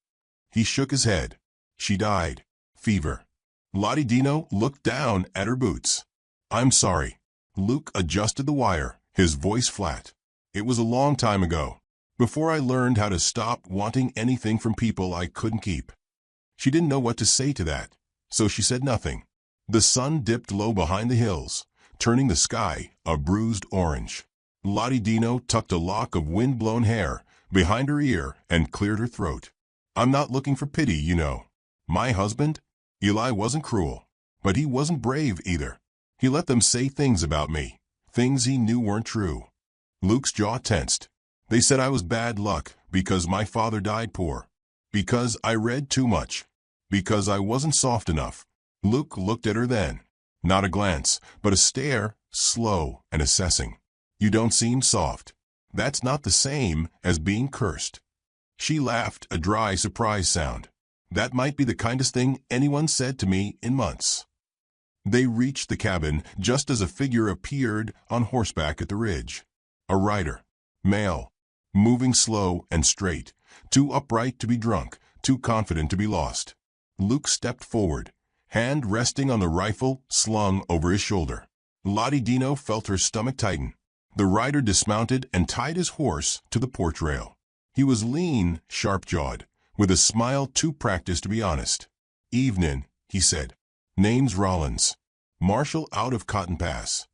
B: He shook his head. "She died. Fever." Lottie Dino looked down at her boots. "I'm sorry." Luke adjusted the wire, his voice flat. "It was a long time ago, before I learned how to stop wanting anything from people I couldn't keep." She didn't know what to say to that, so she said nothing. The sun dipped low behind the hills, turning the sky a bruised orange. Lottie Dino tucked a lock of wind-blown hair behind her ear and cleared her throat. "I'm not looking for pity, you know. My husband, Eli, wasn't cruel, but he wasn't brave either. He let them say things about me, things he knew weren't true." Luke's jaw tensed. "They said I was bad luck because my father died poor, because I read too much, because I wasn't soft enough." Luke looked at her then. Not a glance, but a stare, slow and assessing. "You don't seem soft. That's not the same as being cursed." She laughed, a dry surprise sound. "That might be the kindest thing anyone said to me in months." They reached the cabin just as a figure appeared on horseback at the ridge. A rider, male, moving slow and straight, too upright to be drunk, too confident to be lost. Luke stepped forward, hand resting on the rifle slung over his shoulder. Lottie Dino felt her stomach tighten. The rider dismounted and tied his horse to the porch rail. He was lean, sharp-jawed, with a smile too practiced to be honest. "Evenin'," he said. "Name's Rollins. Marshal out of Cotton Pass."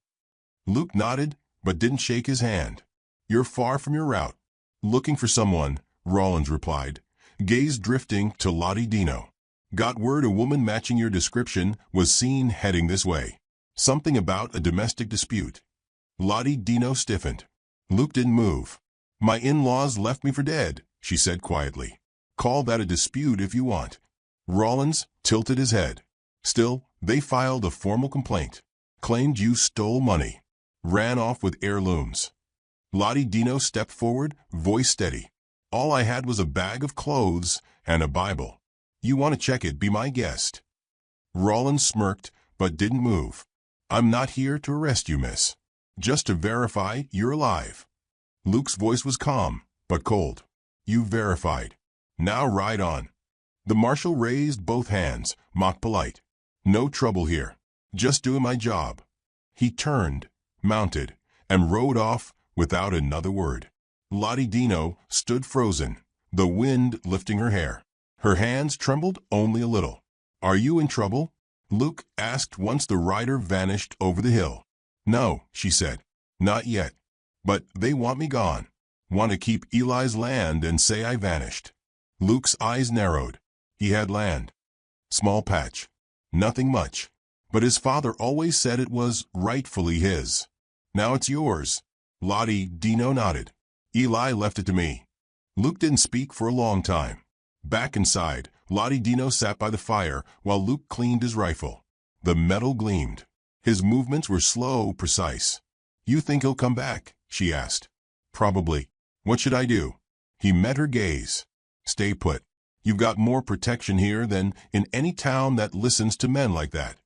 B: Luke nodded, but didn't shake his hand. "You're far from your route." "Looking for someone," Rollins replied, gaze drifting to Lottie Dino. "Got word a woman matching your description was seen heading this way. Something about a domestic dispute." Lottie Dino stiffened. Luke didn't move. "My in-laws left me for dead," she said quietly. "Call that a dispute if you want." Rollins tilted his head. "Still, they filed a formal complaint. Claimed you stole money. Ran off with heirlooms." Lottie Dino stepped forward, voice steady. "All I had was a bag of clothes and a Bible. You want to check it, be my guest." Rollins smirked, but didn't move. "I'm not here to arrest you, miss. Just to verify you're alive." Luke's voice was calm, but cold. "You verified. Now ride on." The marshal raised both hands, mock polite. "No trouble here. Just doing my job." He turned, mounted, and rode off without another word. Lottie Dino stood frozen, the wind lifting her hair. Her hands trembled only a little. "Are you in trouble?" Luke asked once the rider vanished over the hill. "No," she said. "Not yet. But they want me gone. Want to keep Eli's land and say I vanished." Luke's eyes narrowed. He had land. Small patch. Nothing much. But his father always said it was rightfully his. "Now it's yours." Lottie Dino nodded. "Eli left it to me." Luke didn't speak for a long time. Back inside, Lottie Dino sat by the fire while Luke cleaned his rifle. The metal gleamed. His movements were slow, precise. "You think he'll come back?" she asked. "Probably. What should I do?" He met her gaze. "Stay put. You've got more protection here than in any town that listens to men like that."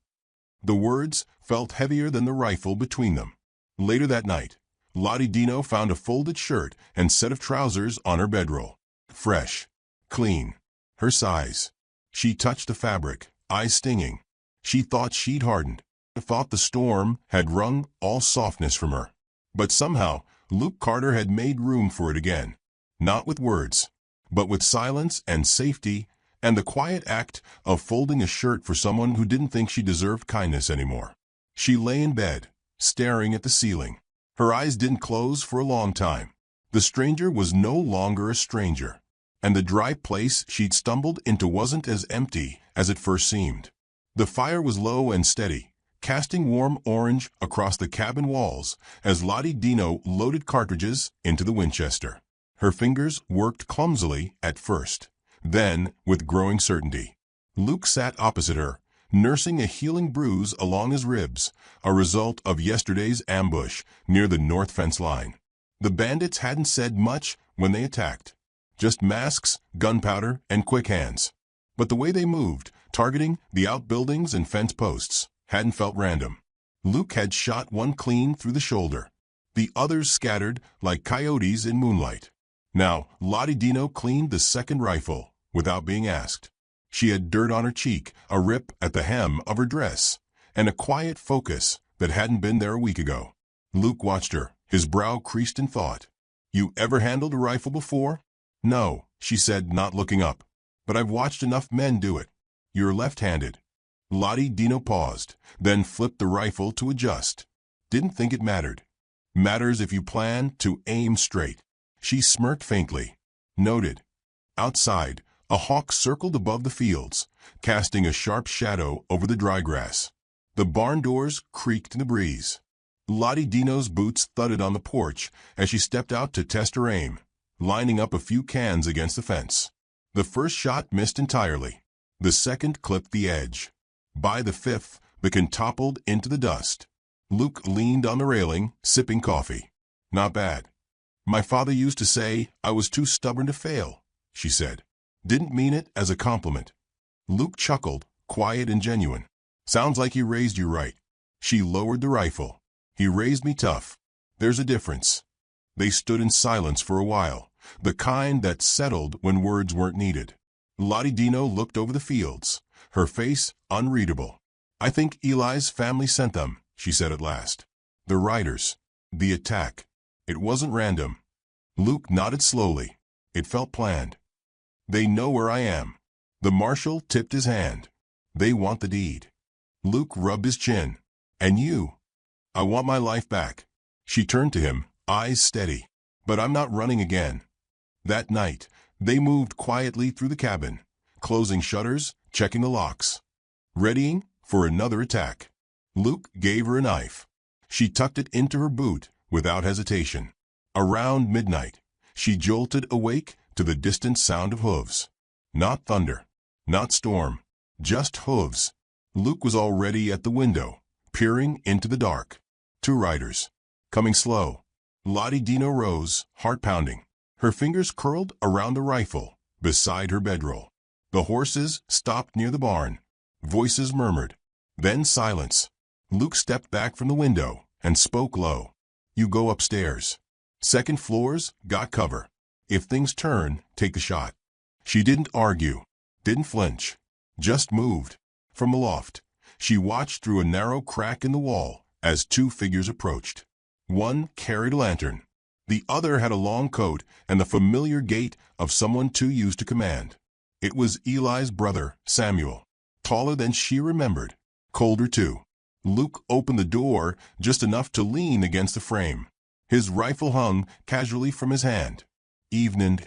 B: The words felt heavier than the rifle between them. Later that night, Lottie Dino found a folded shirt and set of trousers on her bedroll. Fresh. Clean. Her size. She touched the fabric, eyes stinging. She thought she'd hardened. Thought the storm had wrung all softness from her. But somehow, Luke Carter had made room for it again. Not with words, but with silence and safety and the quiet act of folding a shirt for someone who didn't think she deserved kindness anymore. She lay in bed, staring at the ceiling. Her eyes didn't close for a long time. The stranger was no longer a stranger, and the dry place she'd stumbled into wasn't as empty as it first seemed. The fire was low and steady, casting warm orange across the cabin walls as Lottie Dino loaded cartridges into the Winchester. Her fingers worked clumsily at first, then with growing certainty. Luke sat opposite her, nursing a healing bruise along his ribs, a result of yesterday's ambush near the north fence line. The bandits hadn't said much when they attacked. Just masks, gunpowder, and quick hands. But the way they moved, targeting the outbuildings and fence posts, hadn't felt random. Luke had shot one clean through the shoulder. The others scattered like coyotes in moonlight. Now, Lottie Dino cleaned the second rifle, without being asked. She had dirt on her cheek, a rip at the hem of her dress, and a quiet focus that hadn't been there a week ago. Luke watched her, his brow creased in thought. "You ever handled a rifle before?" "No," she said, not looking up. "But I've watched enough men do it." "You're left-handed." Lottie Dino paused, then flipped the rifle to adjust. "Didn't think it mattered." "Matters if you plan to aim straight." She smirked faintly. "Noted." Outside, a hawk circled above the fields, casting a sharp shadow over the dry grass. The barn doors creaked in the breeze. Lottie Dino's boots thudded on the porch as she stepped out to test her aim, lining up a few cans against the fence. The first shot missed entirely. The second clipped the edge. By the fifth, the can toppled into the dust. Luke leaned on the railing, sipping coffee. "Not bad." "My father used to say I was too stubborn to fail," she said. "Didn't mean it as a compliment." Luke chuckled, quiet and genuine. "Sounds like he raised you right." She lowered the rifle. "He raised me tough. There's a difference." They stood in silence for a while, the kind that settled when words weren't needed. Lottie Dino looked over the fields, her face unreadable. "I think Eli's family sent them," she said at last. "The riders. The attack. It wasn't random." Luke nodded slowly. "It felt planned." "They know where I am." The marshal tipped his hand. "They want the deed." Luke rubbed his chin. "And you?" "I want my life back." She turned to him, eyes steady. "But I'm not running again." That night, they moved quietly through the cabin, closing shutters, checking the locks, readying for another attack. Luke gave her a knife. She tucked it into her boot without hesitation. Around midnight, she jolted awake to the distant sound of hooves. Not thunder, not storm, just hooves. Luke was already at the window, peering into the dark. Two riders. Coming slow. Lottie Dino rose, heart pounding. Her fingers curled around the rifle, beside her bedroll. The horses stopped near the barn. Voices murmured. Then silence. Luke stepped back from the window and spoke low. "You go upstairs. Second floor's got cover. If things turn, take the shot." She didn't argue, didn't flinch, just moved. From the loft, she watched through a narrow crack in the wall as two figures approached. One carried a lantern. The other had a long coat and the familiar gait of someone too used to command. It was Eli's brother, Samuel, taller than she remembered, colder too. Luke opened the door just enough to lean against the frame. His rifle hung casually from his hand. "Evening."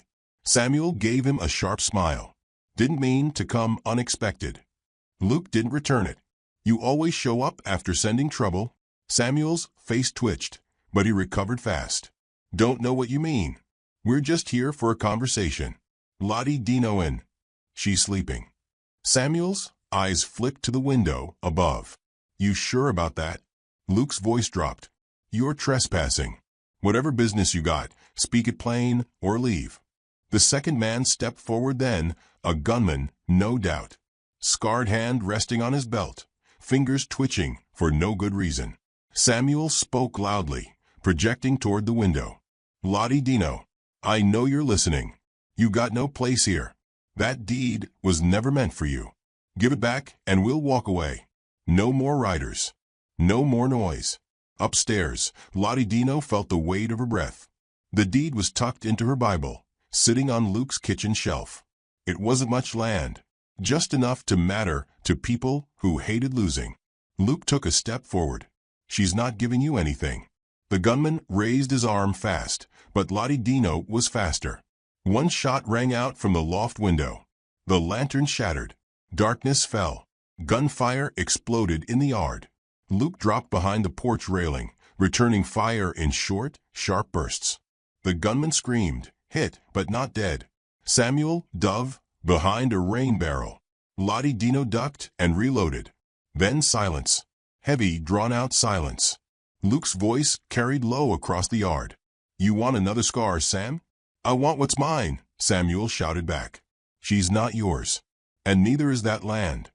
B: Samuel gave him a sharp smile. "Didn't mean to come unexpected." Luke didn't return it. "You always show up after sending trouble." Samuel's face twitched, but he recovered fast. "Don't know what you mean. We're just here for a conversation." Lottie Dino in. "She's sleeping." Samuel's eyes flicked to the window above. "You sure about that?" Luke's voice dropped. You're trespassing. Whatever business you got, speak it plain or leave. The second man stepped forward then, a gunman, no doubt. Scarred hand resting on his belt, fingers twitching for no good reason. Samuel spoke loudly, projecting toward the window. Lottie Dino, I know you're listening. You got no place here. That deed was never meant for you. Give it back and we'll walk away. No more riders. No more noise. Upstairs, Lottie Dino felt the weight of her breath. The deed was tucked into her Bible, sitting on Luke's kitchen shelf. It wasn't much land, just enough to matter to people who hated losing. Luke took a step forward. She's not giving you anything. The gunman raised his arm fast, but Lottie Dino was faster. One shot rang out from the loft window. The lantern shattered. Darkness fell. Gunfire exploded in the yard. Luke dropped behind the porch railing, returning fire in short, sharp bursts. The gunman screamed, hit but not dead. Samuel dove behind a rain barrel. Lottie Dino ducked and reloaded. Then silence. Heavy, drawn-out silence. Luke's voice carried low across the yard. You want another scar, Sam? I want what's mine, Samuel shouted back. She's not yours. And neither is that land.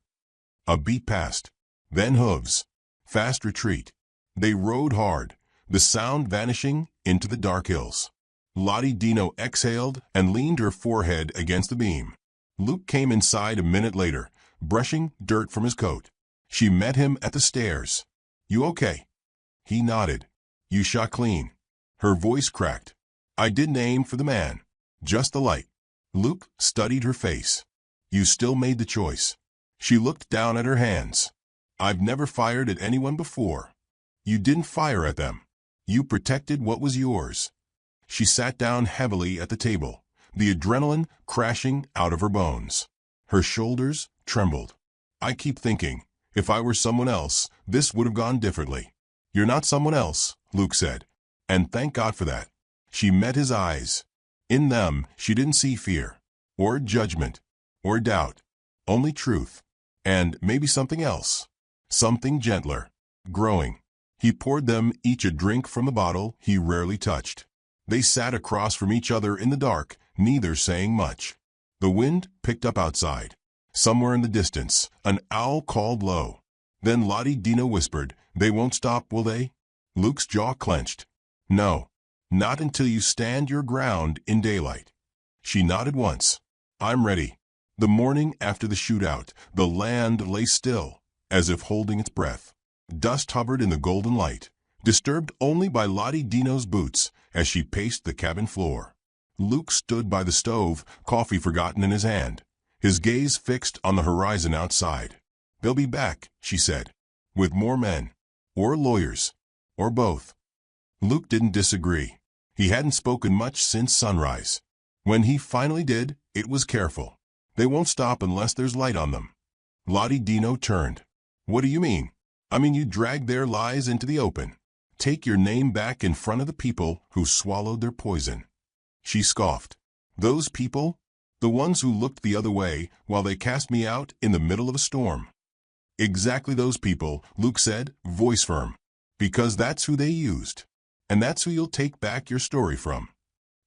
B: A beat passed. Then hooves. Fast retreat. They rode hard, the sound vanishing into the dark hills. Lottie Dino exhaled and leaned her forehead against the beam. Luke came inside a minute later, brushing dirt from his coat. She met him at the stairs. You okay? He nodded. You shot clean. Her voice cracked. I didn't aim for the man. Just the light. Luke studied her face. You still made the choice. She looked down at her hands. I've never fired at anyone before. You didn't fire at them. You protected what was yours. She sat down heavily at the table, the adrenaline crashing out of her bones. Her shoulders trembled. I keep thinking, if I were someone else, this would have gone differently. You're not someone else, Luke said. And thank God for that. She met his eyes. In them, she didn't see fear, or judgment, or doubt. Only truth. And maybe something else. Something gentler. Growing. He poured them each a drink from the bottle he rarely touched. They sat across from each other in the dark, neither saying much. The wind picked up outside. Somewhere in the distance, an owl called low. Then Lottie Dino whispered, They won't stop, will they? Luke's jaw clenched. No. Not until you stand your ground in daylight. She nodded once. I'm ready. The morning after the shootout, the land lay still, as if holding its breath. Dust hovered in the golden light, disturbed only by Lottie Dino's boots as she paced the cabin floor. Luke stood by the stove, coffee forgotten in his hand, his gaze fixed on the horizon outside. They'll be back, she said, with more men, or lawyers, or both. Luke didn't disagree. He hadn't spoken much since sunrise. When he finally did, it was careful. They won't stop unless there's light on them. Lottie Dino turned. What do you mean? I mean you dragged their lies into the open. Take your name back in front of the people who swallowed their poison. She scoffed. Those people? The ones who looked the other way while they cast me out in the middle of a storm. Exactly those people, Luke said, voice firm. Because that's who they used. And that's who you'll take back your story from.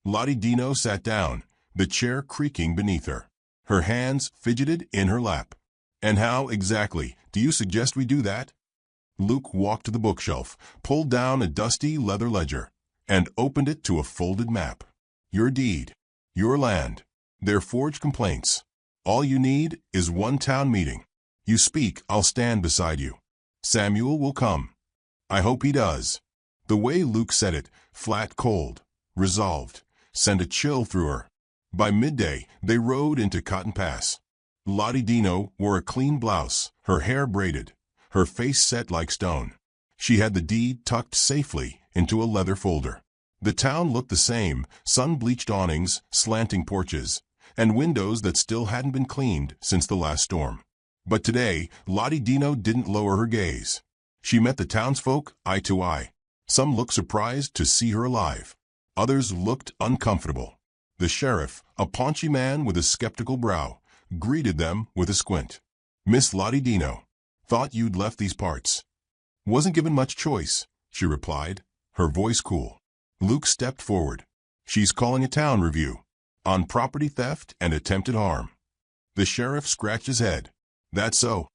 B: Lottie Dino sat down, the chair creaking beneath her. Her hands fidgeted in her lap. And how, exactly, do you suggest we do that? Luke walked to the bookshelf, pulled down a dusty leather ledger, and opened it to a folded map. Your deed. Your land. Their forged complaints. All you need is one town meeting. You speak, I'll stand beside you. Samuel will come. I hope he does. The way Luke said it, flat cold, resolved, sent a chill through her. By midday, they rode into Cotton Pass. Lottie Dino wore a clean blouse, her hair braided, her face set like stone. She had the deed tucked safely into a leather folder. The town looked the same, sun-bleached awnings, slanting porches, and windows that still hadn't been cleaned since the last storm. But today, Lottie Dino didn't lower her gaze. She met the townsfolk eye to eye. Some looked surprised to see her alive. Others looked uncomfortable. The sheriff, a paunchy man with a skeptical brow, greeted them with a squint. Miss Lottie Dino, thought you'd left these parts. Wasn't given much choice, she replied. her voice cool. Luke stepped forward. She's calling a town review on property theft and attempted harm. The sheriff scratched his head. That's so.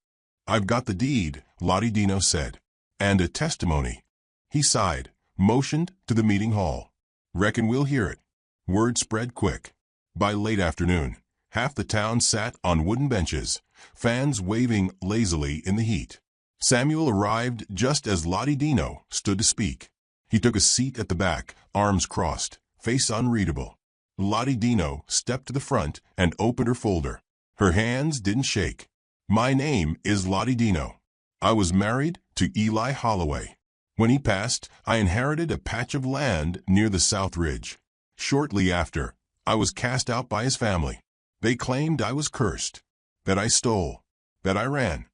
B: I've got the deed, Lottie Dino said. And a testimony. He sighed, motioned to the meeting hall. Reckon we'll hear it. Word spread quick. By late afternoon, half the town sat on wooden benches, fans waving lazily in the heat. Samuel arrived just as Lottie Dino stood to speak. He took a seat at the back, arms crossed, face unreadable. Lottie Dino stepped to the front and opened her folder. Her hands didn't shake. My name is Lottie Dino. I was married to Eli Holloway. When he passed, I inherited a patch of land near the South Ridge. Shortly after, I was cast out by his family. They claimed I was cursed, that I stole, that I ran.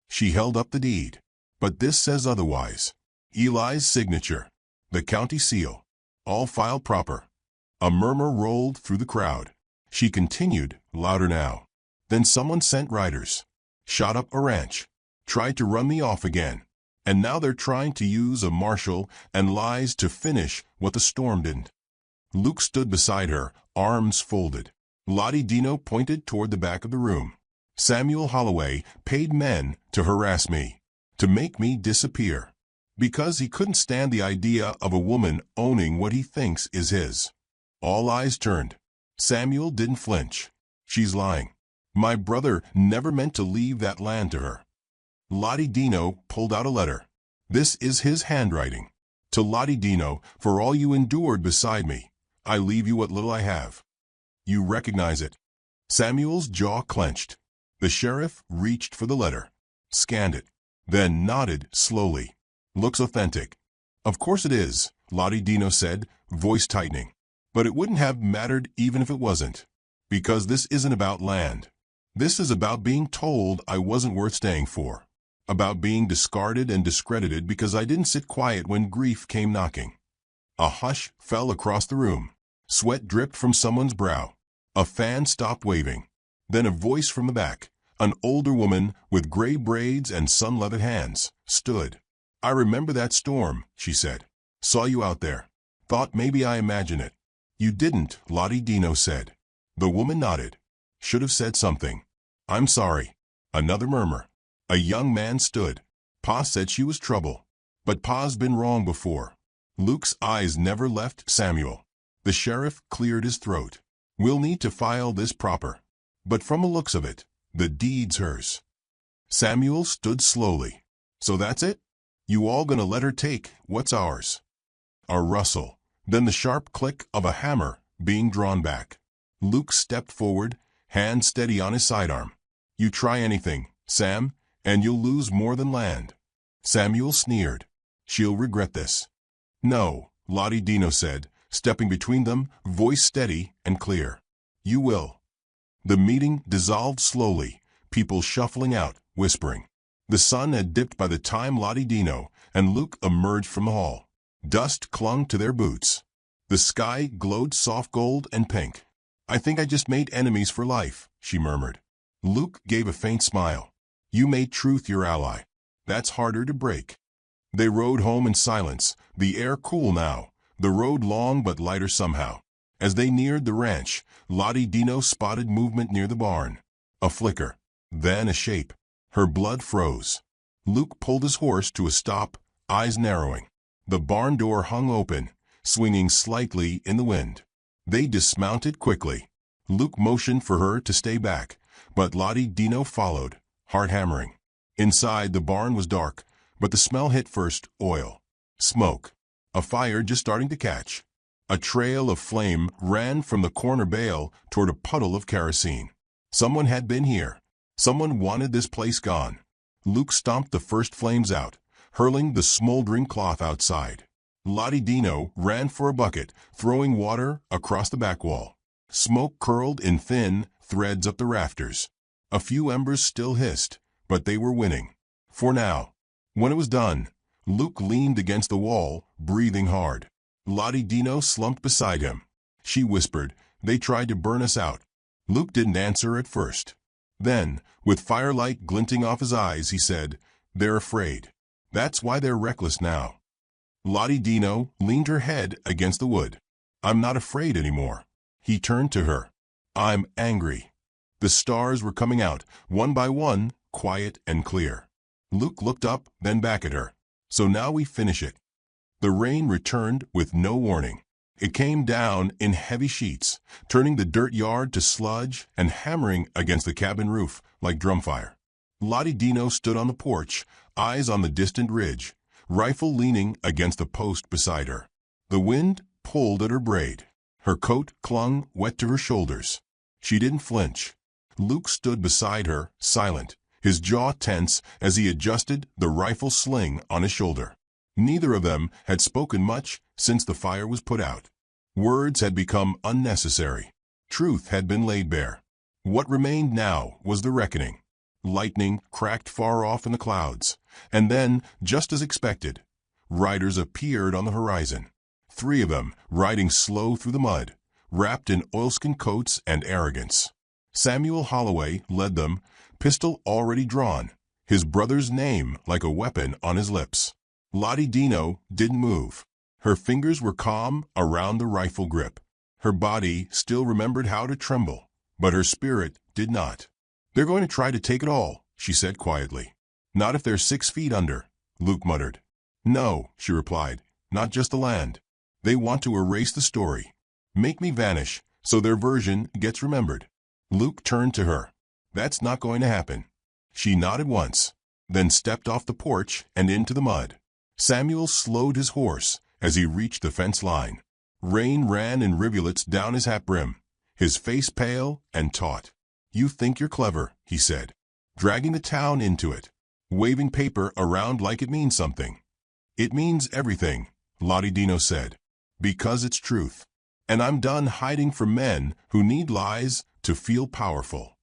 B: She held up the deed. But this says otherwise. Eli's signature, the county seal, all filed proper. A murmur rolled through the crowd. She continued, louder now. Then someone sent riders, shot up a ranch, tried to run me off again. And now they're trying to use a marshal and lies to finish what the storm didn't. Luke stood beside her, arms folded. Lottie Dino pointed toward the back of the room. Samuel Holloway paid men to harass me, to make me disappear, because he couldn't stand the idea of a woman owning what he thinks is his. All eyes turned. Samuel didn't flinch. She's lying. My brother never meant to leave that land to her. Lottie Dino pulled out a letter. This is his handwriting. To Lottie Dino, for all you endured beside me, I leave you what little I have. You recognize it. Samuel's jaw clenched. The sheriff reached for the letter, scanned it, then nodded slowly. Looks authentic. Of course it is, Lottie Dino said, voice tightening. But it wouldn't have mattered even if it wasn't. Because this isn't about land. This is about being told I wasn't worth staying for. About being discarded and discredited because I didn't sit quiet when grief came knocking. A hush fell across the room. Sweat dripped from someone's brow. A fan stopped waving. Then a voice from the back, an older woman with gray braids and sun-leathered hands, stood. I remember that storm, she said. Saw you out there. Thought maybe I imagined it. You didn't, Lottie Dino said. The woman nodded. Should have said something. I'm sorry. Another murmur. A young man stood. Pa said she was trouble. But Pa's been wrong before. Luke's eyes never left Samuel. The sheriff cleared his throat. We'll need to file this proper. But from the looks of it, the deed's hers. Samuel stood slowly. So that's it? You all gonna let her take what's ours? A rustle, then the sharp click of a hammer being drawn back. Luke stepped forward, hand steady on his sidearm. You try anything, Sam, and you'll lose more than land. Samuel sneered. She'll regret this. No, Lottie Dino said, stepping between them, voice steady and clear. You will. The meeting dissolved slowly, people shuffling out, whispering. The sun had dipped by the time Lottie Dino and Luke emerged from the hall. Dust clung to their boots. The sky glowed soft gold and pink. I think I just made enemies for life, she murmured. Luke gave a faint smile. You made truth your ally. That's harder to break. They rode home in silence, the air cool now, the road long but lighter somehow. As they neared the ranch, Lottie Dino spotted movement near the barn. A flicker, then a shape. Her blood froze. Luke pulled his horse to a stop, eyes narrowing. The barn door hung open, swinging slightly in the wind. They dismounted quickly. Luke motioned for her to stay back, but Lottie Dino followed, heart hammering. Inside, the barn was dark, but the smell hit first: oil, smoke, a fire just starting to catch. A trail of flame ran from the corner bale toward a puddle of kerosene. Someone had been here. Someone wanted this place gone. Luke stomped the first flames out, hurling the smoldering cloth outside. Lottie Dino ran for a bucket, throwing water across the back wall. Smoke curled in thin threads up the rafters. A few embers still hissed, but they were winning. For now. When it was done, Luke leaned against the wall, breathing hard. Lottie Dino slumped beside him. She whispered, They tried to burn us out. Luke didn't answer at first. Then, with firelight glinting off his eyes, he said, They're afraid. That's why they're reckless now. Lottie Dino leaned her head against the wood. I'm not afraid anymore. He turned to her. I'm angry. The stars were coming out, one by one, quiet and clear. Luke looked up, then back at her. So now we finish it. The rain returned with no warning. It came down in heavy sheets, turning the dirt yard to sludge and hammering against the cabin roof like drumfire. Lottie Dino stood on the porch, eyes on the distant ridge, rifle leaning against the post beside her. The wind pulled at her braid. Her coat clung wet to her shoulders. She didn't flinch. Luke stood beside her, silent, his jaw tense as he adjusted the rifle sling on his shoulder. Neither of them had spoken much since the fire was put out. Words had become unnecessary. Truth had been laid bare. What remained now was the reckoning. Lightning cracked far off in the clouds, and then, just as expected, riders appeared on the horizon. 3 of them riding slow through the mud, wrapped in oilskin coats and arrogance. Samuel Holloway led them, pistol already drawn, his brother's name like a weapon on his lips. Lottie Dino didn't move. Her fingers were calm around the rifle grip. Her body still remembered how to tremble, but her spirit did not. They're going to try to take it all, she said quietly. Not if they're 6 feet under, Luke muttered. No, she replied, not just the land. They want to erase the story. Make me vanish so their version gets remembered. Luke turned to her. That's not going to happen. She nodded once, then stepped off the porch and into the mud. Samuel slowed his horse as he reached the fence line. Rain ran in rivulets down his hat brim, his face pale and taut. You think you're clever, he said, dragging the town into it, waving paper around like it means something. It means everything, Lottie Dino said, because it's truth. And I'm done hiding from men who need lies to feel powerful.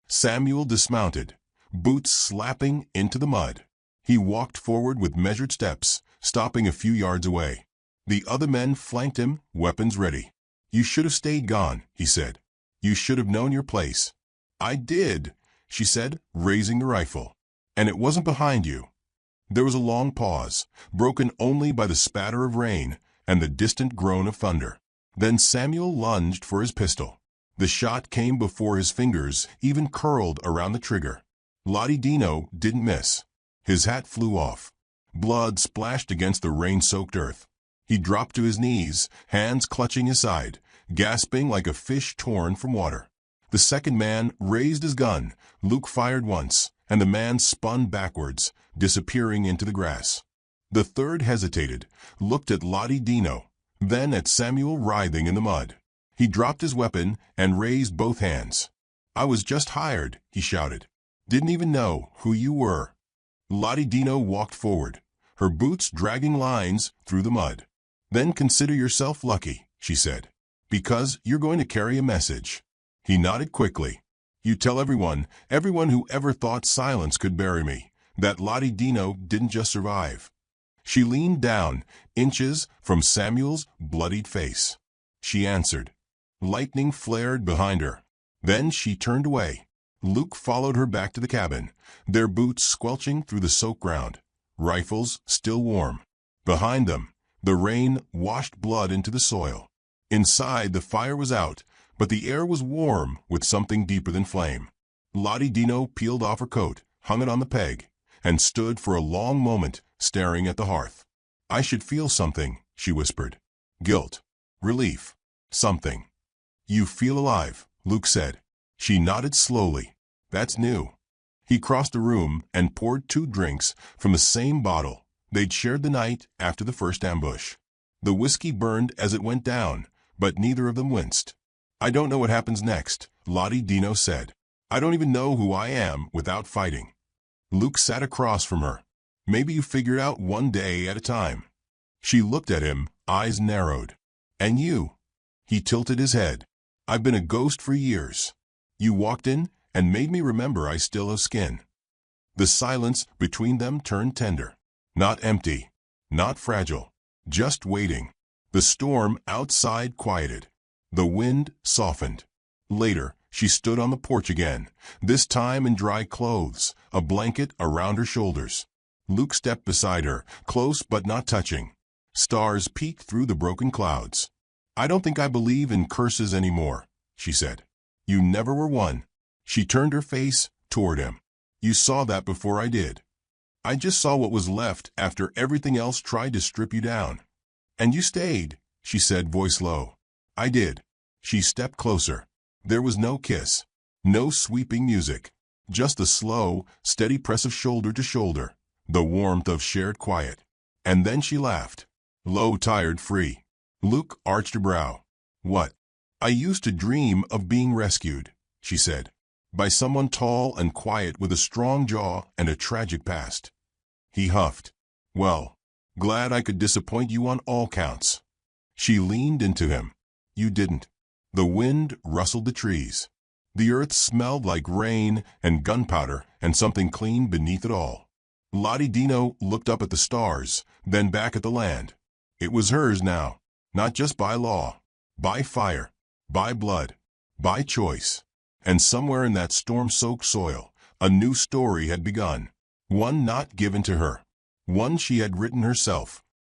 B: Samuel dismounted, boots slapping into the mud. He walked forward with measured steps, stopping a few yards away. The other men flanked him, weapons ready. You should have stayed gone, he said. You should have known your place. I did, she said, raising the rifle. And it wasn't behind you. There was a long pause, broken only by the spatter of rain and the distant groan of thunder. Then Samuel lunged for his pistol. The shot came before his fingers even curled around the trigger. Lottie Dino didn't miss. His hat flew off. Blood splashed against the rain-soaked earth. He dropped to his knees, hands clutching his side, gasping like a fish torn from water. The second man raised his gun. Luke fired once, and the man spun backwards, disappearing into the grass. The third hesitated, looked at Lottie Dino, then at Samuel writhing in the mud. He dropped his weapon and raised both hands. I was just hired, he shouted. Didn't even know who you were. Lottie Dino walked forward, her boots dragging lines through the mud. Then consider yourself lucky, she said, because you're going to carry a message. He nodded quickly. You tell everyone who ever thought silence could bury me, that Lottie Dino didn't just survive. She leaned down, inches from Samuel's bloodied face. She answered. Lightning flared behind her. Then she turned away. Luke followed her back to the cabin, their boots squelching through the soaked ground, rifles still warm. Behind them, the rain washed blood into the soil. Inside, the fire was out, but the air was warm with something deeper than flame. Lottie Dino peeled off her coat, hung it on the peg, and stood for a long moment staring at the hearth. I should feel something, she whispered. Guilt. Relief. Something. You feel alive, Luke said. She nodded slowly. That's new. He crossed the room and poured 2 drinks from the same bottle they'd shared the night after the first ambush. The whiskey burned as it went down, but neither of them winced. I don't know what happens next, Lottie Dino said. I don't even know who I am without fighting. Luke sat across from her. Maybe you figure it out one day at a time. She looked at him, eyes narrowed. And you? He tilted his head. I've been a ghost for years. You walked in and made me remember I still have skin. The silence between them turned tender. Not empty, not fragile, just waiting. The storm outside quieted. The wind softened. Later, she stood on the porch again, this time in dry clothes, a blanket around her shoulders. Luke stepped beside her, close but not touching. Stars peeked through the broken clouds. "I don't think I believe in curses anymore," she said. "You never were one." She turned her face toward him. "You saw that before I did. I just saw what was left after everything else tried to strip you down. And you stayed," she said, voice low. "I did." She stepped closer. There was no kiss, no sweeping music, just the slow, steady press of shoulder to shoulder, the warmth of shared quiet. And then she laughed. Low, tired, free. Luke arched her brow. "What?" "I used to dream of being rescued," she said, "by someone tall and quiet with a strong jaw and a tragic past." He huffed. "Well, glad I could disappoint you on all counts." She leaned into him. "You didn't." The wind rustled the trees. The earth smelled like rain and gunpowder and something clean beneath it all. Lottie Dino looked up at the stars, then back at the land. It was hers now, not just by law, by fire, by blood, by choice. And somewhere in that storm-soaked soil, a new story had begun. One not given to her. One she had written herself.